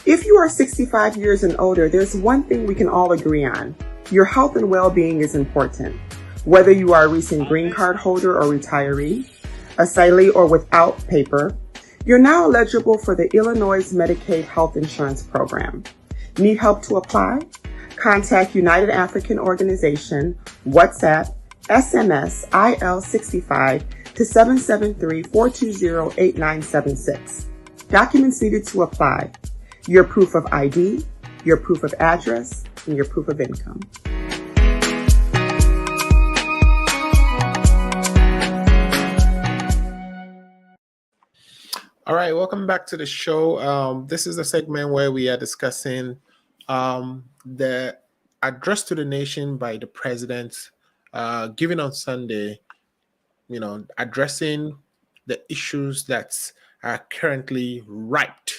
Speaker 2: If you are 65 years and older, there's one thing we can all agree on. Your health and well-being is important. Whether you are a recent green card holder or retiree, asylee or without paper, you're now eligible for the Illinois Medicaid Health Insurance Program. Need help to apply? Contact United African Organization, WhatsApp, SMS IL65 to 773-420-8976. Documents needed to apply: your proof of ID, your proof of address, and your proof of income.
Speaker 1: All right, welcome back to the show. This is the segment where we are discussing the address to the nation by the president given on Sunday, addressing the issues that are currently ripe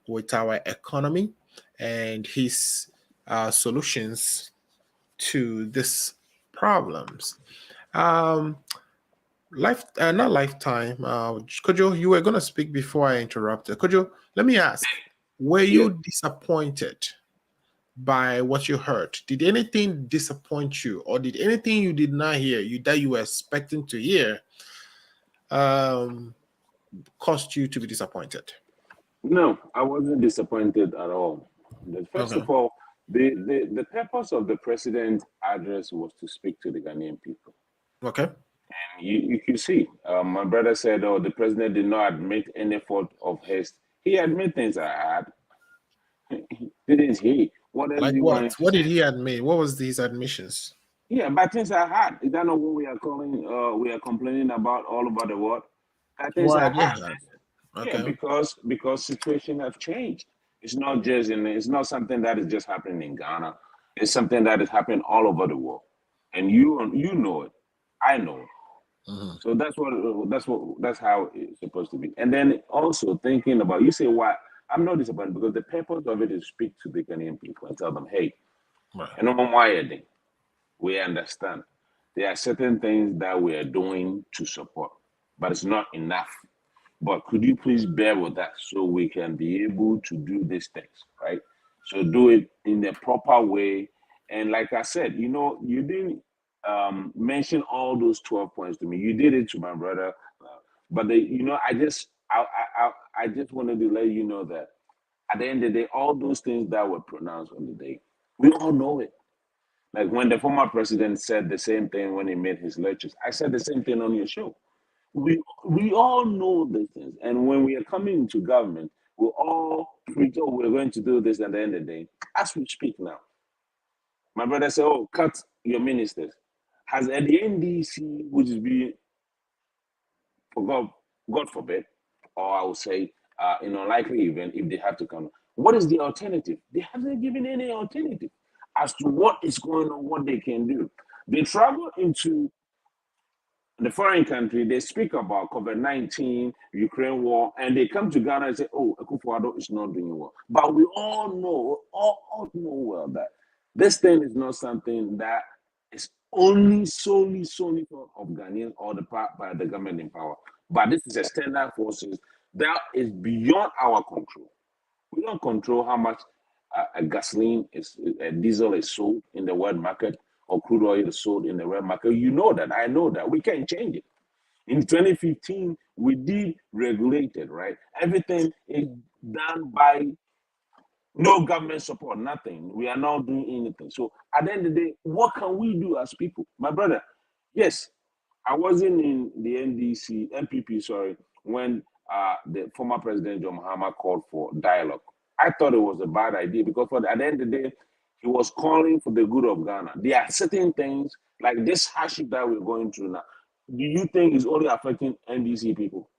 Speaker 1: with our economy and his solutions to these problems. Not lifetime. Kojo, you were going to speak before I interrupted. Kojo, let me ask, were you disappointed by what you heard? Did anything disappoint you, or did anything you did not hear that you were expecting to hear caused you to be disappointed?
Speaker 9: No, I wasn't disappointed at all. First of all, the purpose of the president's address was to speak to the Ghanaian people.
Speaker 1: Okay.
Speaker 9: And you can see, my brother said, the president did not admit any fault of his. He admitted things I had. Didn't he? What else
Speaker 1: like what? What did he admit? What was these admissions?
Speaker 9: Yeah, but things I had. Is that not what we are calling? We are complaining about all over the world. Things I had. Okay. Yeah, because situation have changed. It's not just it's not something that is just happening in Ghana. It's something that is happening all over the world, and you know it. I know it. Mm-hmm. So that's how it's supposed to be. And then also thinking about, you say why I'm not disappointed, because the purpose of it is to speak to the Ghanaian people and tell them, hey, we understand there are certain things that we are doing to support, but it's not enough. But could you please bear with us so we can be able to do these things, right? So do it in the proper way. And like I said, you didn't mention all those 12 points to me. You did it to my brother, but I just wanted to let you know that at the end of the day, all those things that were pronounced on the day, we all know it. Like when the former president said the same thing when he made his lectures, I said the same thing on your show. We all know these things, and when we are coming into government, we all preach, we're going to do this at the end of the day. As we speak now, my brother said, cut your ministers. Has the NDC, which is being, for God forbid, or I would say, in unlikely event, if they have to come, what is the alternative? They haven't given any alternative as to what is going on, what they can do. They travel into the foreign country, they speak about COVID-19, Ukraine war, and they come to Ghana and say, Akuffo Addo is not doing well. But we all know well that this thing is not something that is only solely of Ghanaians or by the government in power. But this is external forces that is beyond our control. We don't control how much gasoline diesel is sold in the world market, or crude oil is sold in the world market. You know that. I know that. We can't change it. In 2015, we deregulated, right? Everything is done by no government support, nothing. We are not doing anything. So at the end of the day, what can we do as people? My brother, yes, I wasn't in the NPP, when the former president John Mahama called for dialogue. I thought it was a bad idea, because at the end of the day, he was calling for the good of Ghana. There are certain things like this hardship that we're going through now. do you think it's only affecting NDC people?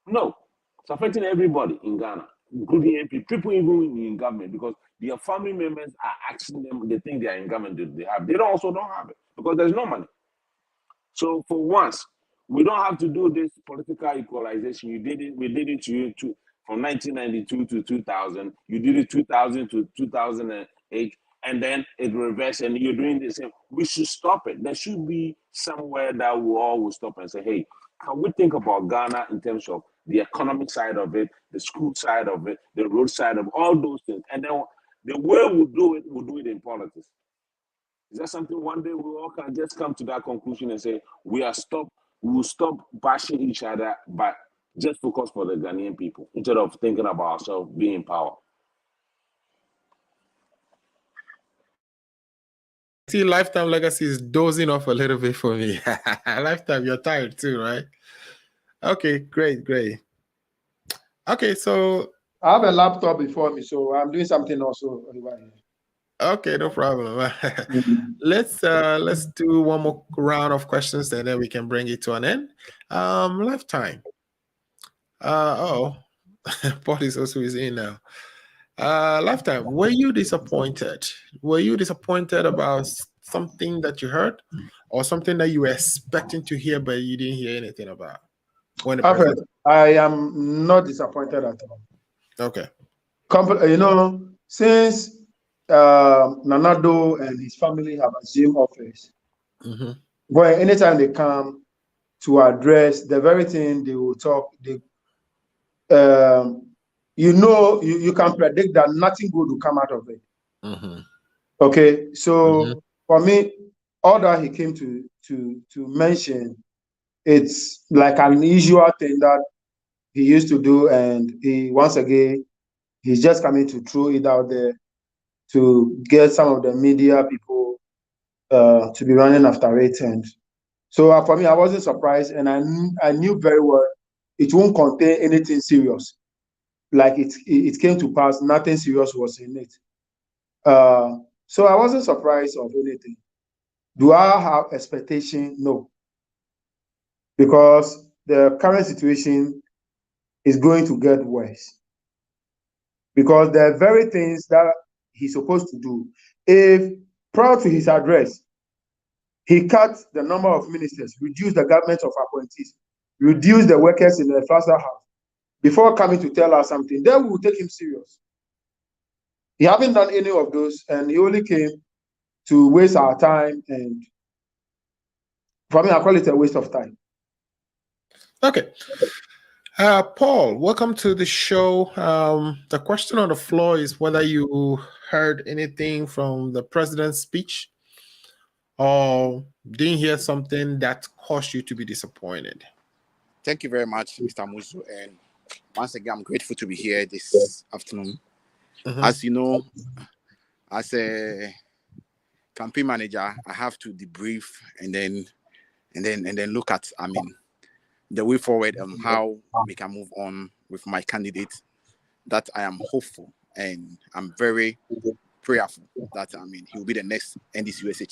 Speaker 9: No, it's affecting everybody in Ghana, including MP, people even in government, because their family members are asking them, they think they are in government, they also don't have it because there's no money. So for once, we don't have to do this political equalization. We did it to you too, from 1992 to 2000. You did it 2000 to 2008, and then it reversed, and you're doing the same. We should stop it. There should be somewhere that we all will stop and say, hey, can we think about Ghana in terms of the economic side of it, the school side of it, the road side of all those things? And then the way we'll do it in politics. Is that something one day we all can just come to that conclusion and say we will stop bashing each other, but just focus for the Ghanaian people instead of thinking about ourselves being in power?
Speaker 1: See, Lifetime Legacy is dozing off a little bit for me. Lifetime, you're tired too, right? Okay, great. Okay, so
Speaker 8: I have a laptop before me, so I'm doing something also.
Speaker 1: Okay, no problem. Let's do one more round of questions and then we can bring it to an end. Lifetime. Paul is also in now. Lifetime, were you disappointed? Were you disappointed about something that you heard or something that you were expecting to hear but you didn't hear anything about?
Speaker 8: I am not disappointed at all.
Speaker 1: Okay.
Speaker 8: Since Nana Akufo and his family have assumed office, but anytime they come to address the very thing they will talk, you can predict that nothing good will come out of it. Okay, so for me, all that he came to mention, it's like an usual thing that he used to do, and he's just coming to throw it out there to get some of the media people to be running after it. And so for me, I wasn't surprised, and I knew very well it won't contain anything serious. Like it came to pass, nothing serious was in it. So I wasn't surprised of anything. Do I have expectation? No. Because the current situation is going to get worse. Because the very things that he's supposed to do, if prior to his address, he cut the number of ministers, reduced the government of appointees, reduced the workers in the Fasa house, before coming to tell us something, then we will take him serious. He haven't done any of those, and he only came to waste our time, and for me, I call it a waste of time.
Speaker 1: Okay. Paul, welcome to the show. The question on the floor is whether you heard anything from the president's speech or didn't hear something that caused you to be disappointed.
Speaker 10: Thank you very much, Mr. Muzu. And once again, I'm grateful to be here this afternoon. As you know, as a campaign manager, I have to debrief and then look at, the way forward and how we can move on with my candidate. That I am hopeful and I'm very prayerful that he will be the next NDC USA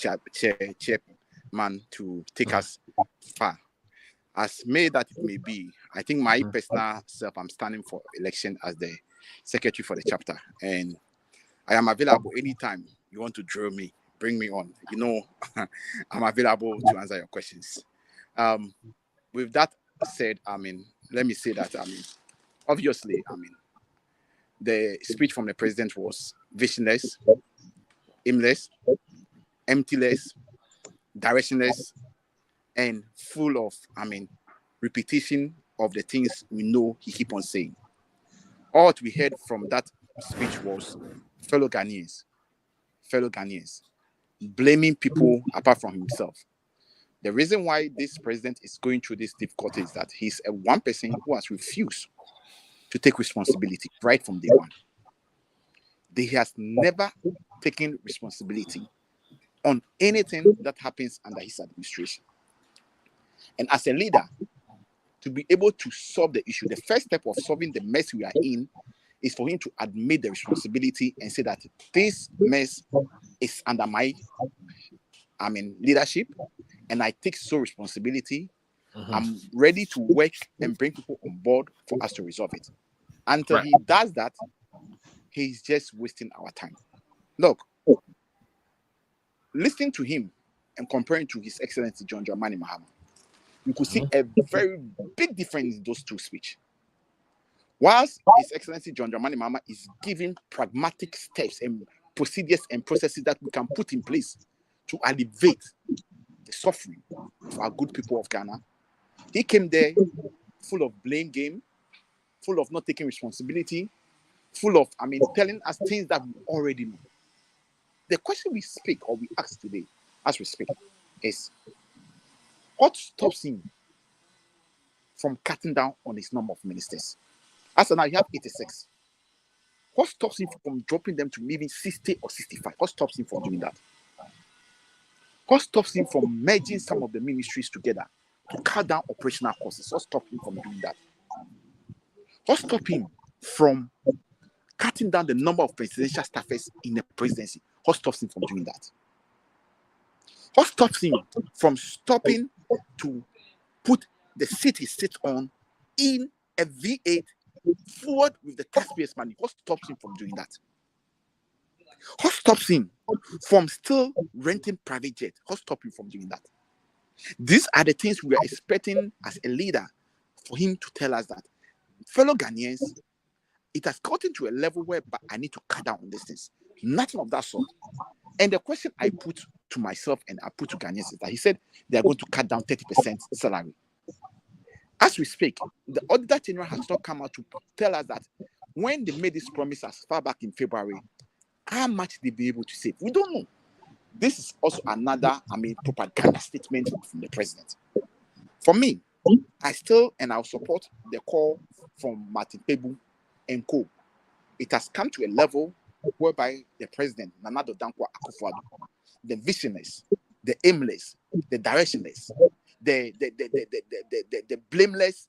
Speaker 10: chairman to take us far. As may that it may be, I think my personal self, I'm standing for election as the secretary for the chapter, and I am available anytime you want to drill me, bring me on. I'm available to answer your questions. With that said, let me say that obviously, the speech from the president was visionless, aimless, emptyless, directionless, and full of, repetition of the things we know he keep on saying. All we heard from that speech was fellow Ghanaians, blaming people apart from himself. The reason why this president is going through this difficulty is that he's one person who has refused to take responsibility right from day one. He has never taken responsibility on anything that happens under his administration. And as a leader, to be able to solve the issue, the first step of solving the mess we are in is for him to admit the responsibility and say that this mess is under my leadership, and I take sole responsibility I'm ready to work and bring people on board for us to resolve it. Until he does that, he's just wasting our time. Look, listening to him and comparing to His Excellency John Dramani Mahama, you could see a very big difference in those two speeches. Whilst His Excellency John Dramani Mahama is giving pragmatic steps and procedures and processes that we can put in place to alleviate the suffering of our good people of Ghana, he came there full of blame game, full of not taking responsibility, full of, telling us things that we already know. The question we speak or we ask today, as we speak, is what stops him from cutting down on his number of ministers? As of now, you have 86. What stops him from dropping them to maybe 60 or 65? What stops him from doing that? What stops him from merging some of the ministries together to cut down operational costs? What stops him from doing that? What stops him from cutting down the number of presidential staffers in the presidency? What stops him from doing that? What stops him from stopping to put the seat he sits on in a V8 forward with the taxpayers' money? What stops him from doing that? What stops him from still renting private jet? What stops him from doing that? These are the things we are expecting as a leader for him to tell us that, fellow Ghanaians, it has gotten to a level where I need to cut down on these things. Nothing of that sort. And the question I put to myself and I put to Ghanaians is that he said they are going to cut down 30% salary. As we speak, the Auditor General has not come out to tell us that when they made this promise as far back in February, how much they'll be able to save. We don't know. This is also another, propaganda statement from the president. For me, I still and I'll support the call from Martin Pebu and co. It has come to a level whereby the president, Nana Akuffo Addo, the visionless, the aimless, the directionless, the blameless,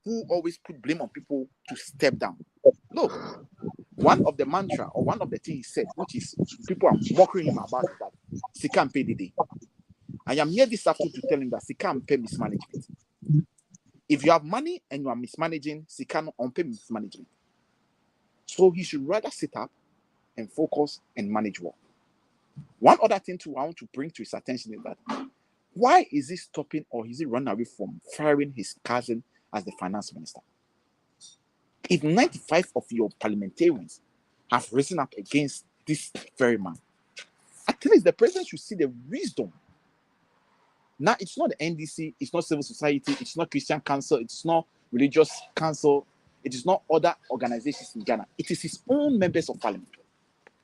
Speaker 10: who always put blame on people, to step down. Look, one of the mantra or one of the things he said, which is people are mocking him about, is that Sikam pay the day. I am here this afternoon to tell him that Sikam pay mismanagement. If you have money and you are mismanaging, Sikam on pay mismanagement. So he should rather sit up and focus and manage well. One other thing too I want to bring to his attention is that why is he stopping or is he running away from firing his cousin as the finance minister? If 95 of your parliamentarians have risen up against this very man, at least the president should see the wisdom. Now, it's not the NDC, it's not civil society, it's not Christian Council, it's not religious council, it is not other organizations in Ghana. It is his own members of parliament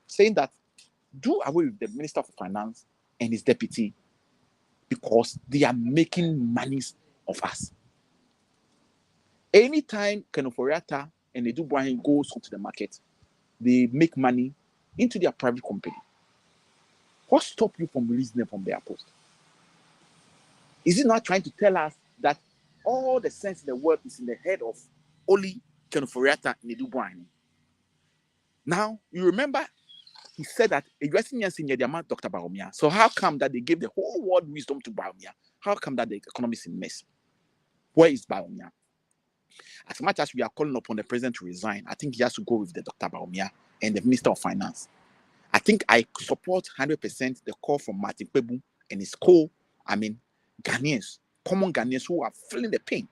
Speaker 10: saying that do away with the Minister of Finance and his deputy because they are making monies of us. Anytime Kenoforiata and Edu Boahen goes to the market, they make money into their private company. What stops you from releasing them from their post? Is he not trying to tell us that all the sense in the world is in the head of only Kenoforiata and Edu Boahen? Now, you remember he said that addressing Dr. Baromia. So how come that they gave the whole world wisdom to Baromia? How come that the economy is in mess? Where is Baromia? As much as we are calling upon the president to resign, I think he has to go with the Dr. Baromia and the Minister of Finance. I think I support 100% the call from Martin Pebu and his Ghanaians, common Ghanaians who are feeling the pain.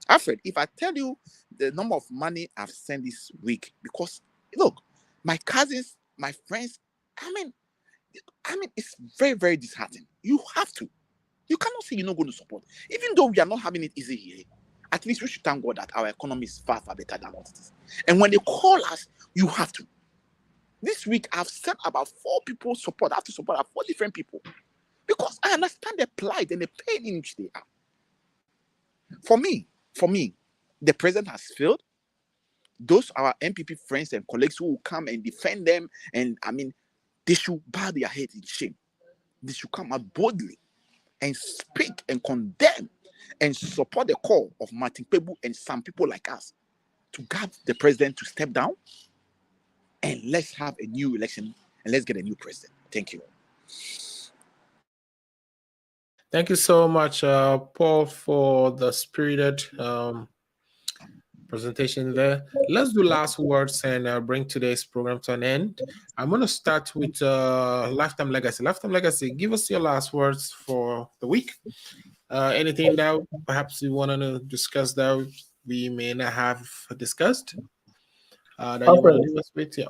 Speaker 10: Alfred, if I tell you the number of money I've sent this week, because look, my cousins, my friends, it's very, very disheartening. You have to. You cannot say you're not going to support. Even though we are not having it easy here, at least we should thank God that our economy is far, far better than what it is. And when they call us, you have to. This week, I've sent about 4 people support. I have to support 4 different people. Because I understand the plight and the pain in which they are. For me, the president has failed. Those are our MPP friends and colleagues who will come and defend them. And they should bow their head in shame. They should come out boldly and speak and condemn and support the call of Martin Pebu and some people like us to get the president to step down, and let's have a new election and let's get a new president. Thank you.
Speaker 1: Thank you so much, Paul, for the spirited presentation there. Let's do last words and bring today's program to an end. I'm going to start with Lifetime Legacy. Lifetime Legacy, give us your last words for the week. Anything that perhaps you want to discuss that we may not have discussed that you want to leave us with? Yeah.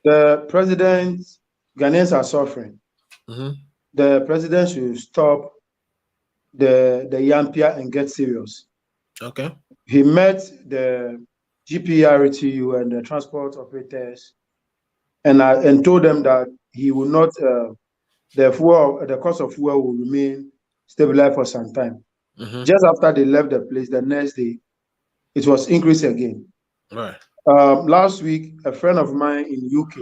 Speaker 8: The president, Ghanaians are suffering. The president should stop the Yampia and get serious.
Speaker 1: Okay.
Speaker 8: He met the GPRTU and the transport operators and told them that he will not, the cost of fuel will remain stabilized for some time. Just after they left the place, the next day, it was increased again.
Speaker 1: Right.
Speaker 8: Last week, a friend of mine in UK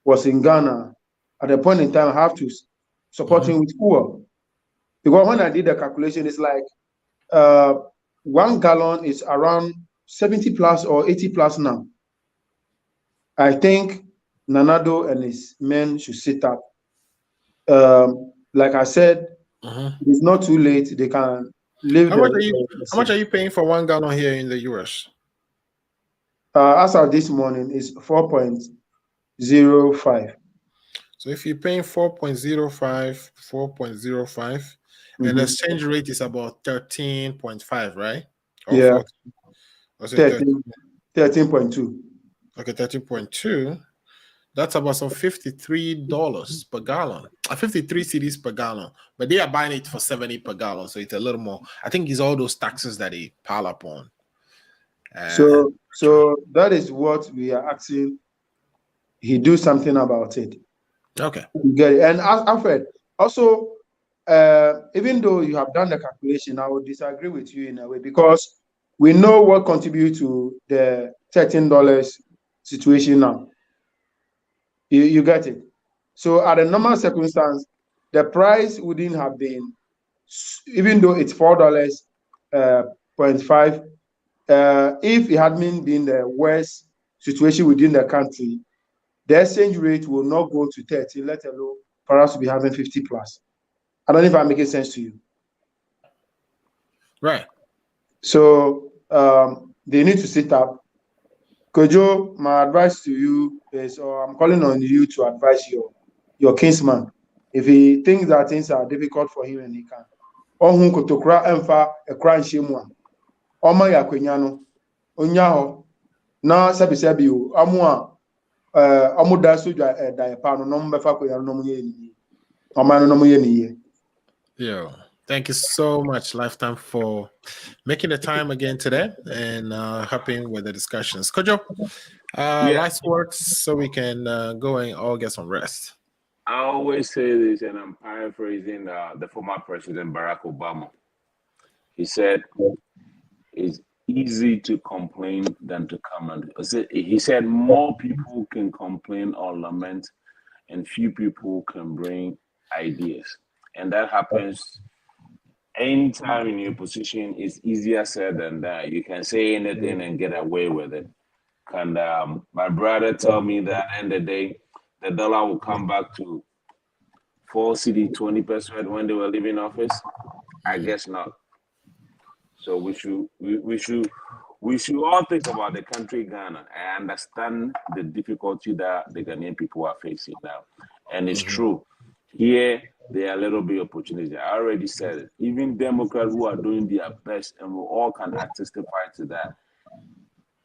Speaker 8: was in Ghana. At a point in time, I have to support him with fuel. Because when I did the calculation, it's like 1 gallon is around 70 plus or 80 plus now. I think Nanado and his men should sit up. Like I said, it's not too late. They can live.
Speaker 1: How much are you paying for 1 gallon here in the US?
Speaker 8: As of this morning, is 4.05.
Speaker 1: So if you're paying 4.05, and the exchange rate is about 13.5, right? Or
Speaker 8: yeah.
Speaker 1: 13.2. Okay, 13.2. That's about some $53 per gallon. 53 cedis per gallon. But they are buying it for 70 per gallon. So it's a little more. I think it's all those taxes that they pile up on.
Speaker 8: So that is what we are asking. He do something about it.
Speaker 1: Okay.
Speaker 8: You get it. And Alfred, also, even though you have done the calculation, I would disagree with you in a way because we know what contributes to the $13 situation now. You get it. So at a normal circumstance, the price wouldn't have been, even though it's $4.5. If it hadn't been the worst situation within the country, the exchange rate will not go to 30, let alone for us to be having 50 plus. I don't know if I'm making sense to you.
Speaker 1: Right.
Speaker 8: So they need to sit up. Kojo, my advice to you is, or I'm calling on you to advise your kinsman. If he thinks that things are difficult for him and he can. Ohun kotokra emfa ekra nshemwa. Oma ya kwenyano. Onyaho. Na sebi o. Amua amuda soja daepa no no mbefa kwenyano no munye ni. Oma no munye ni.
Speaker 1: Yeah. Thank you so much, Lifetime, for making the time again today and helping with the discussions. Kojo, last words so we can go and all get some rest.
Speaker 9: I always say this, and I'm paraphrasing the former President Barack Obama. He said, it's easy to complain than to comment. He said, more people can complain or lament, and few people can bring ideas. And that happens anytime in your position. It's easier said than that. You can say anything and get away with it. And my brother told me that at the end of the day, the dollar will come back to 4 cedi 20% when they were leaving office. I guess not. So we should all think about the country Ghana. I understand the difficulty that the Ghanaian people are facing now, and it's true. Here, there are a little bit of opportunity. I already said it. Even Democrats who are doing their best, and we all can testify to that.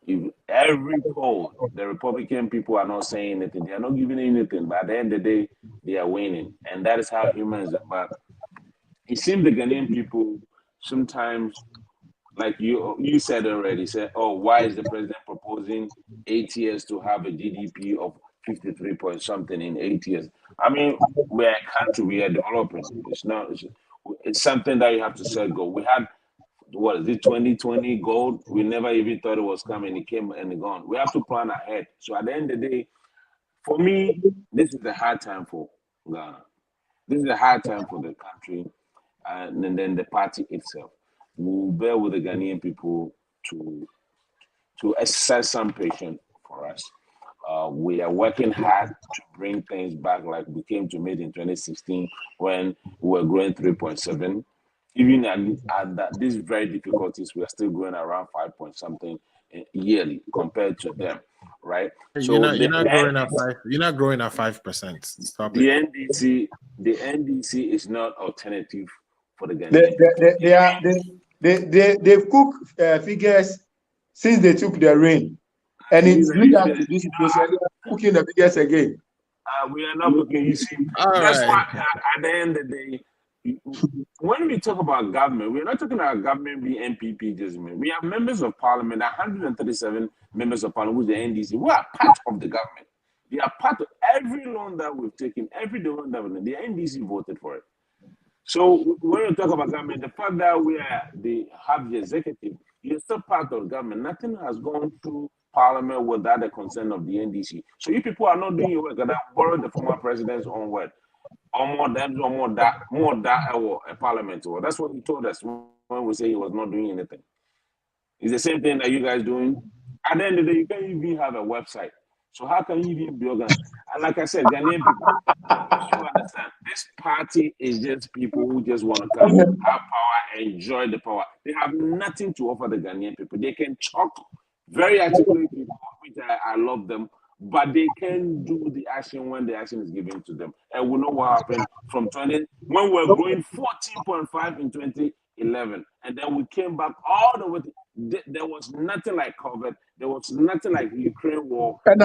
Speaker 9: If every poll, the Republican people are not saying anything. They are not giving anything. But at the end of the day, they are winning. And that is how humans are. But it seems the Ghanaian people sometimes, like you said already, say, oh, why is the president proposing 8 years to have a GDP of 53 point something in 8 years? I mean, we're a country, we are developing. It's something that you have to set go. We had, what is it, 2020 gold? We never even thought it was coming. It came and it gone. We have to plan ahead. So at the end of the day, for me, this is a hard time for Ghana. This is a hard time for the country, and then the party itself. We'll bear with the Ghanaian people to exercise some patience for us. We are working hard to bring things back like we came to made in 2016 when we were growing 3.7. Even at these very difficulties, we are still growing around 5 point something yearly compared to them, right?
Speaker 1: You're not growing at 5. You're not growing at 5%. Stop
Speaker 9: the
Speaker 1: it.
Speaker 9: NDC is not alternative for the Ghanaian people.
Speaker 8: They've cooked figures since they took the reign, and it's lead up to this situation. They are cooking the figures again.
Speaker 9: We are not cooking. You see, that's why at the end of the day, when we talk about government, we're not talking about government being MPP just me. We have members of parliament, 137 members of parliament with the NDC. We are part of the government. They are part of every loan that we've taken, every loan that we've taken. The NDC voted for it. So when you talk about government, the fact that they have the executive, you're still part of government. Nothing has gone through parliament without the consent of the NDC. So you people are not doing your work. And I borrowed the former president's own word. Or more that a parliament. That's what he told us when we say he was not doing anything. It's the same thing that you guys doing. At the end of the day, you can't even have a website. So how can you even be organized? And like I said, Ghanaian people, you understand, this party is just people who just want to come, have power, enjoy the power. They have nothing to offer the Ghanaian people. They can talk very articulate people, which I love them, but they can do the action when the action is given to them. And we know what happened from 20 when we were growing 14.5 in 2011, and then we came back all the way. There was nothing like COVID. There was nothing like the Ukraine war.
Speaker 1: Okay,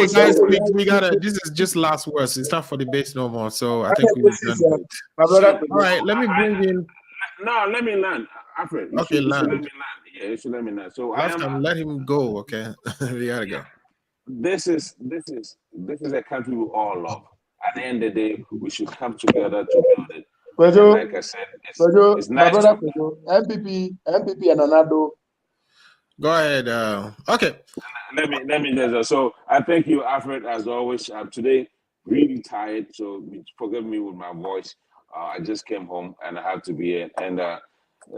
Speaker 1: guys, we gotta. This is just last words. It's not for the base no more. So I think we've done it. All right, let me bring in.
Speaker 9: No, let me land. Alfred,
Speaker 1: okay, land.
Speaker 9: Let me land. Yeah, you should let me land. So
Speaker 1: let him go. Okay, we gotta go.
Speaker 9: This is a country we all love. At the end of the day, we should come together to build it.
Speaker 8: Kojo,
Speaker 9: like I said, it's nice.
Speaker 8: My brother Kojo, MPP and Anado.
Speaker 1: Go ahead. Okay.
Speaker 9: Let me just. So I thank you, Alfred, as always. Today really tired, so forgive me with my voice. I just came home and I have to be here. And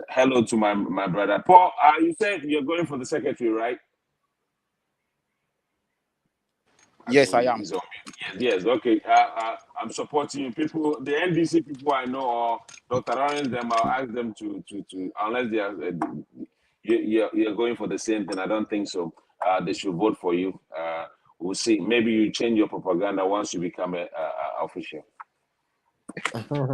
Speaker 9: hello to my brother Paul. You said you're going for the secretary, right?
Speaker 10: Yes, I am.
Speaker 9: Yes. Okay. I'm supporting you. People, the NDC people I know, or Dr. Lawrence, I'll ask them to unless they are you're going for the same thing. I don't think so. They should vote for you. We'll see. Maybe you change your propaganda once you become a official.
Speaker 1: All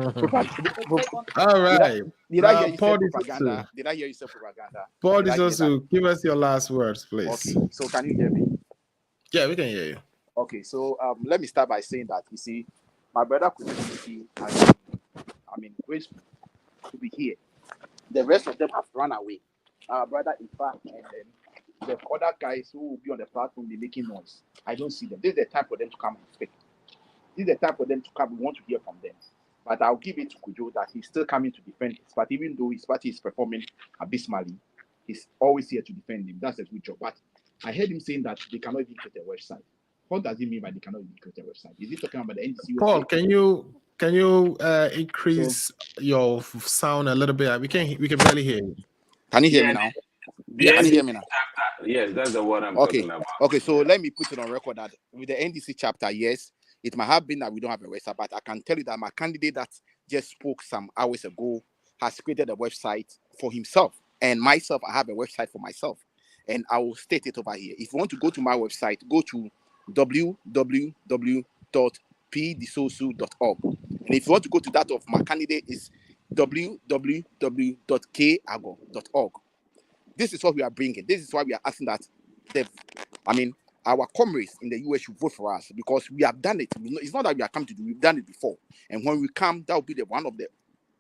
Speaker 1: right.
Speaker 10: Did I hear you say propaganda? Did I hear you say propaganda?
Speaker 1: Paul Disosu, give us your last words, please.
Speaker 10: Okay. So can you hear me?
Speaker 1: Yeah, we can hear you.
Speaker 10: Okay, so let me start by saying that, you see, my brother could be grateful to be here. The rest of them have run away. Our brother, in fact, and then the other guys who will be on the platform, they're making noise. I don't see them. This is the time for them to come and speak. This is the time for them to come. We want to hear from them. But I'll give it to Kojo that he's still coming to defend his party. Even though his party is performing abysmally, he's always here to defend him. That's a good job. But I heard him saying that they cannot even create a website. What does it mean by they cannot even create a website? Is he talking about the NDC?
Speaker 1: Paul, can you increase your sound a little bit? We can barely hear you.
Speaker 10: Can you hear me now?
Speaker 9: Yeah,
Speaker 10: can you hear me now?
Speaker 9: Yes, that's the word I'm talking about.
Speaker 10: Okay, so let me put it on record that with the NDC chapter, yes, it might have been that we don't have a website, but I can tell you that my candidate that just spoke some hours ago has created a website for himself. And myself, I have a website for myself. And I will state it over here. If you want to go to my website, go to www.pdisosu.org. And if you want to go to that of my candidate, is www.kojoaggor.org. This is what we are bringing. This is why we are asking that our comrades in the US should vote for us, because we have done it. It's not that we are coming to do, we've done it before. And when we come, that will be one of the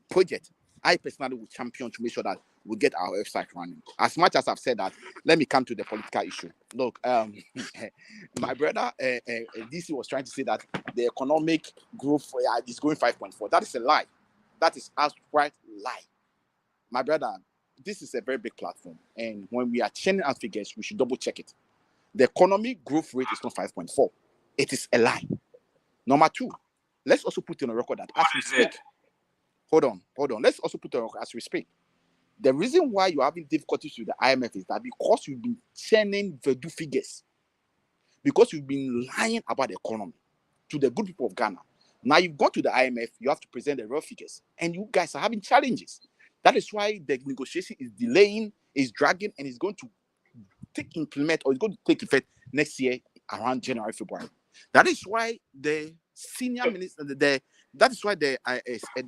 Speaker 10: projects I personally will champion to make sure that we get our website running. As much as I've said that, let me come to the political issue. Look, my brother DC was trying to say that the economic growth is going 5.4. That is a lie. That is outright lie. My brother, this is a very big platform. And when we are churning out figures, we should double check it. The economic growth rate is not 5.4. It is a lie. Number two, let's also put in a record that as we speak, hold on. Let's also put on record as we speak. The reason why you're having difficulties with the IMF is that because you've been churning Verdu figures because you've been lying about the economy to the good people of Ghana. Now you've gone to the IMF, you have to present the real figures, and you guys are having challenges. That is why the negotiation is delaying, is dragging, and is going to implement or it's going to take effect next year around January, February. That is why the senior minister, that is why the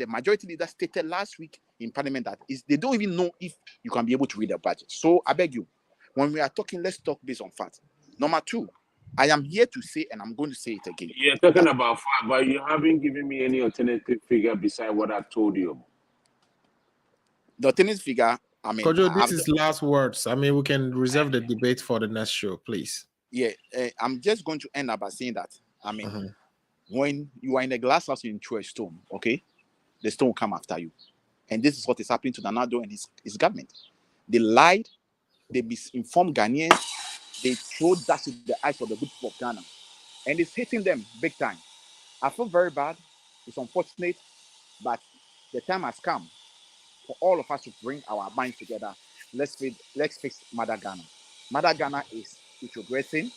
Speaker 10: majority leader stated last week in Parliament that they don't even know if you can be able to read the budget. So I beg you, when we are talking, let's talk based on facts. Number two, I am here to say, and I'm going to say it again.
Speaker 9: You're talking about fact, but you haven't given me any alternative figure beside what I've told you.
Speaker 10: The alternative figure, I mean,
Speaker 1: Kojo, this is last words. I mean, we can reserve the debate for the next show, please.
Speaker 10: Yeah, I'm just going to end up by saying that. I mean, when you are in a glass house, you throw a stone, okay? The stone will come after you. And this is what is happening to Nana Akufo and his government. They lied, they misinformed Ghanaians, they throw dust in the eyes of the good people of Ghana. And it's hitting them big time. I feel very bad. It's unfortunate, but the time has come for all of us to bring our minds together. Let's fix Mother Ghana. Mother Ghana is introgressing.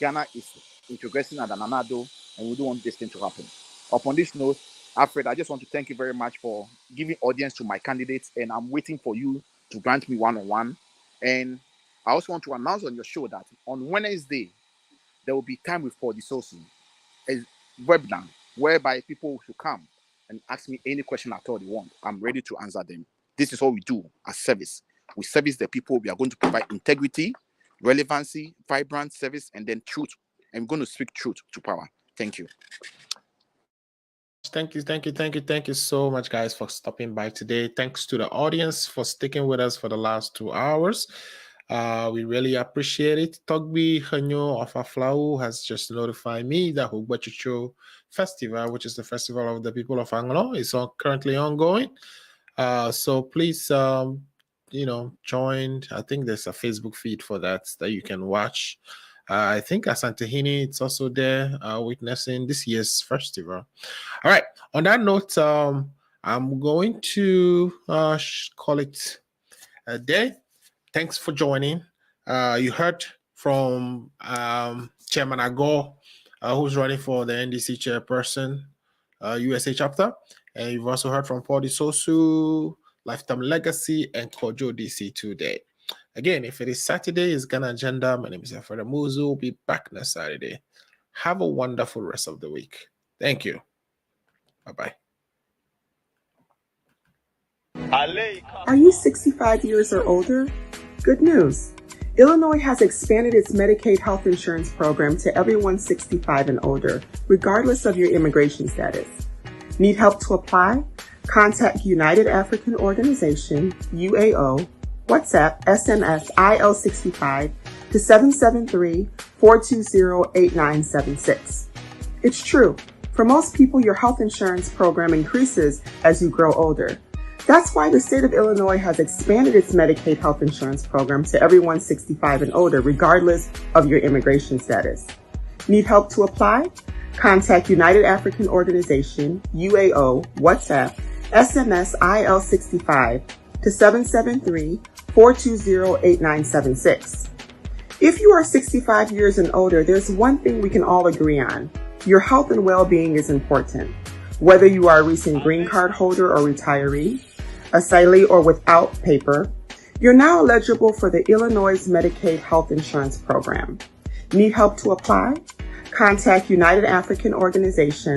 Speaker 10: Ghana is introgressing under Nana Akufo, and we don't want this thing to happen. Upon this note, Alfred, I just want to thank you very much for giving audience to my candidates, and I'm waiting for you to grant me one-on-one. And I also want to announce on your show that on Wednesday, there will be time with Paul Disosu, a webinar whereby people should come and ask me any question at all they want. I'm ready to answer them. This is what we do as service. We service the people. We are going to provide integrity, relevancy, vibrant service, and then truth. I'm going to speak truth to power. Thank you.
Speaker 1: Thank you so much, guys, for stopping by today. Thanks to the audience for sticking with us for the last 2 hours. We really appreciate it. Togbi Hanyo of Aflau has just notified me that Hugbachucho Festival, which is the festival of the people of Anglo, is currently ongoing. So please, join. I think there's a Facebook feed for that you can watch. I think Asantehini, it's also there witnessing this year's festival. All right. On that note, I'm going to call it a day. Thanks for joining. You heard from Chairman Aggor, who's running for the NDC chairperson, USA chapter. And you've also heard from Paul Disosu, Lifetime Legacy, and Kojo DC today. Again, if it is Saturday, it's Ghana Agenda. My name is Alfred Amuzu. We'll be back next Saturday. Have a wonderful rest of the week. Thank you. Bye-bye.
Speaker 2: Are you 65 years or older? Good news. Illinois has expanded its Medicaid health insurance program to everyone 65 and older, regardless of your immigration status. Need help to apply? Contact United African Organization, UAO, WhatsApp, SMS, IL65 to 773-420-8976. It's true. For most people, your health insurance program increases as you grow older. That's why the state of Illinois has expanded its Medicaid health insurance program to everyone 65 and older, regardless of your immigration status. Need help to apply? Contact United African Organization, UAO, WhatsApp, SMS, IL65 to 773-420-8976. If you are 65 years and older, there's one thing we can all agree on. Your health and well-being is important. Whether you are a recent green card holder or retiree, asylee or without paper, you're now eligible for the Illinois Medicaid Health Insurance Program. Need help to apply? Contact United African Organization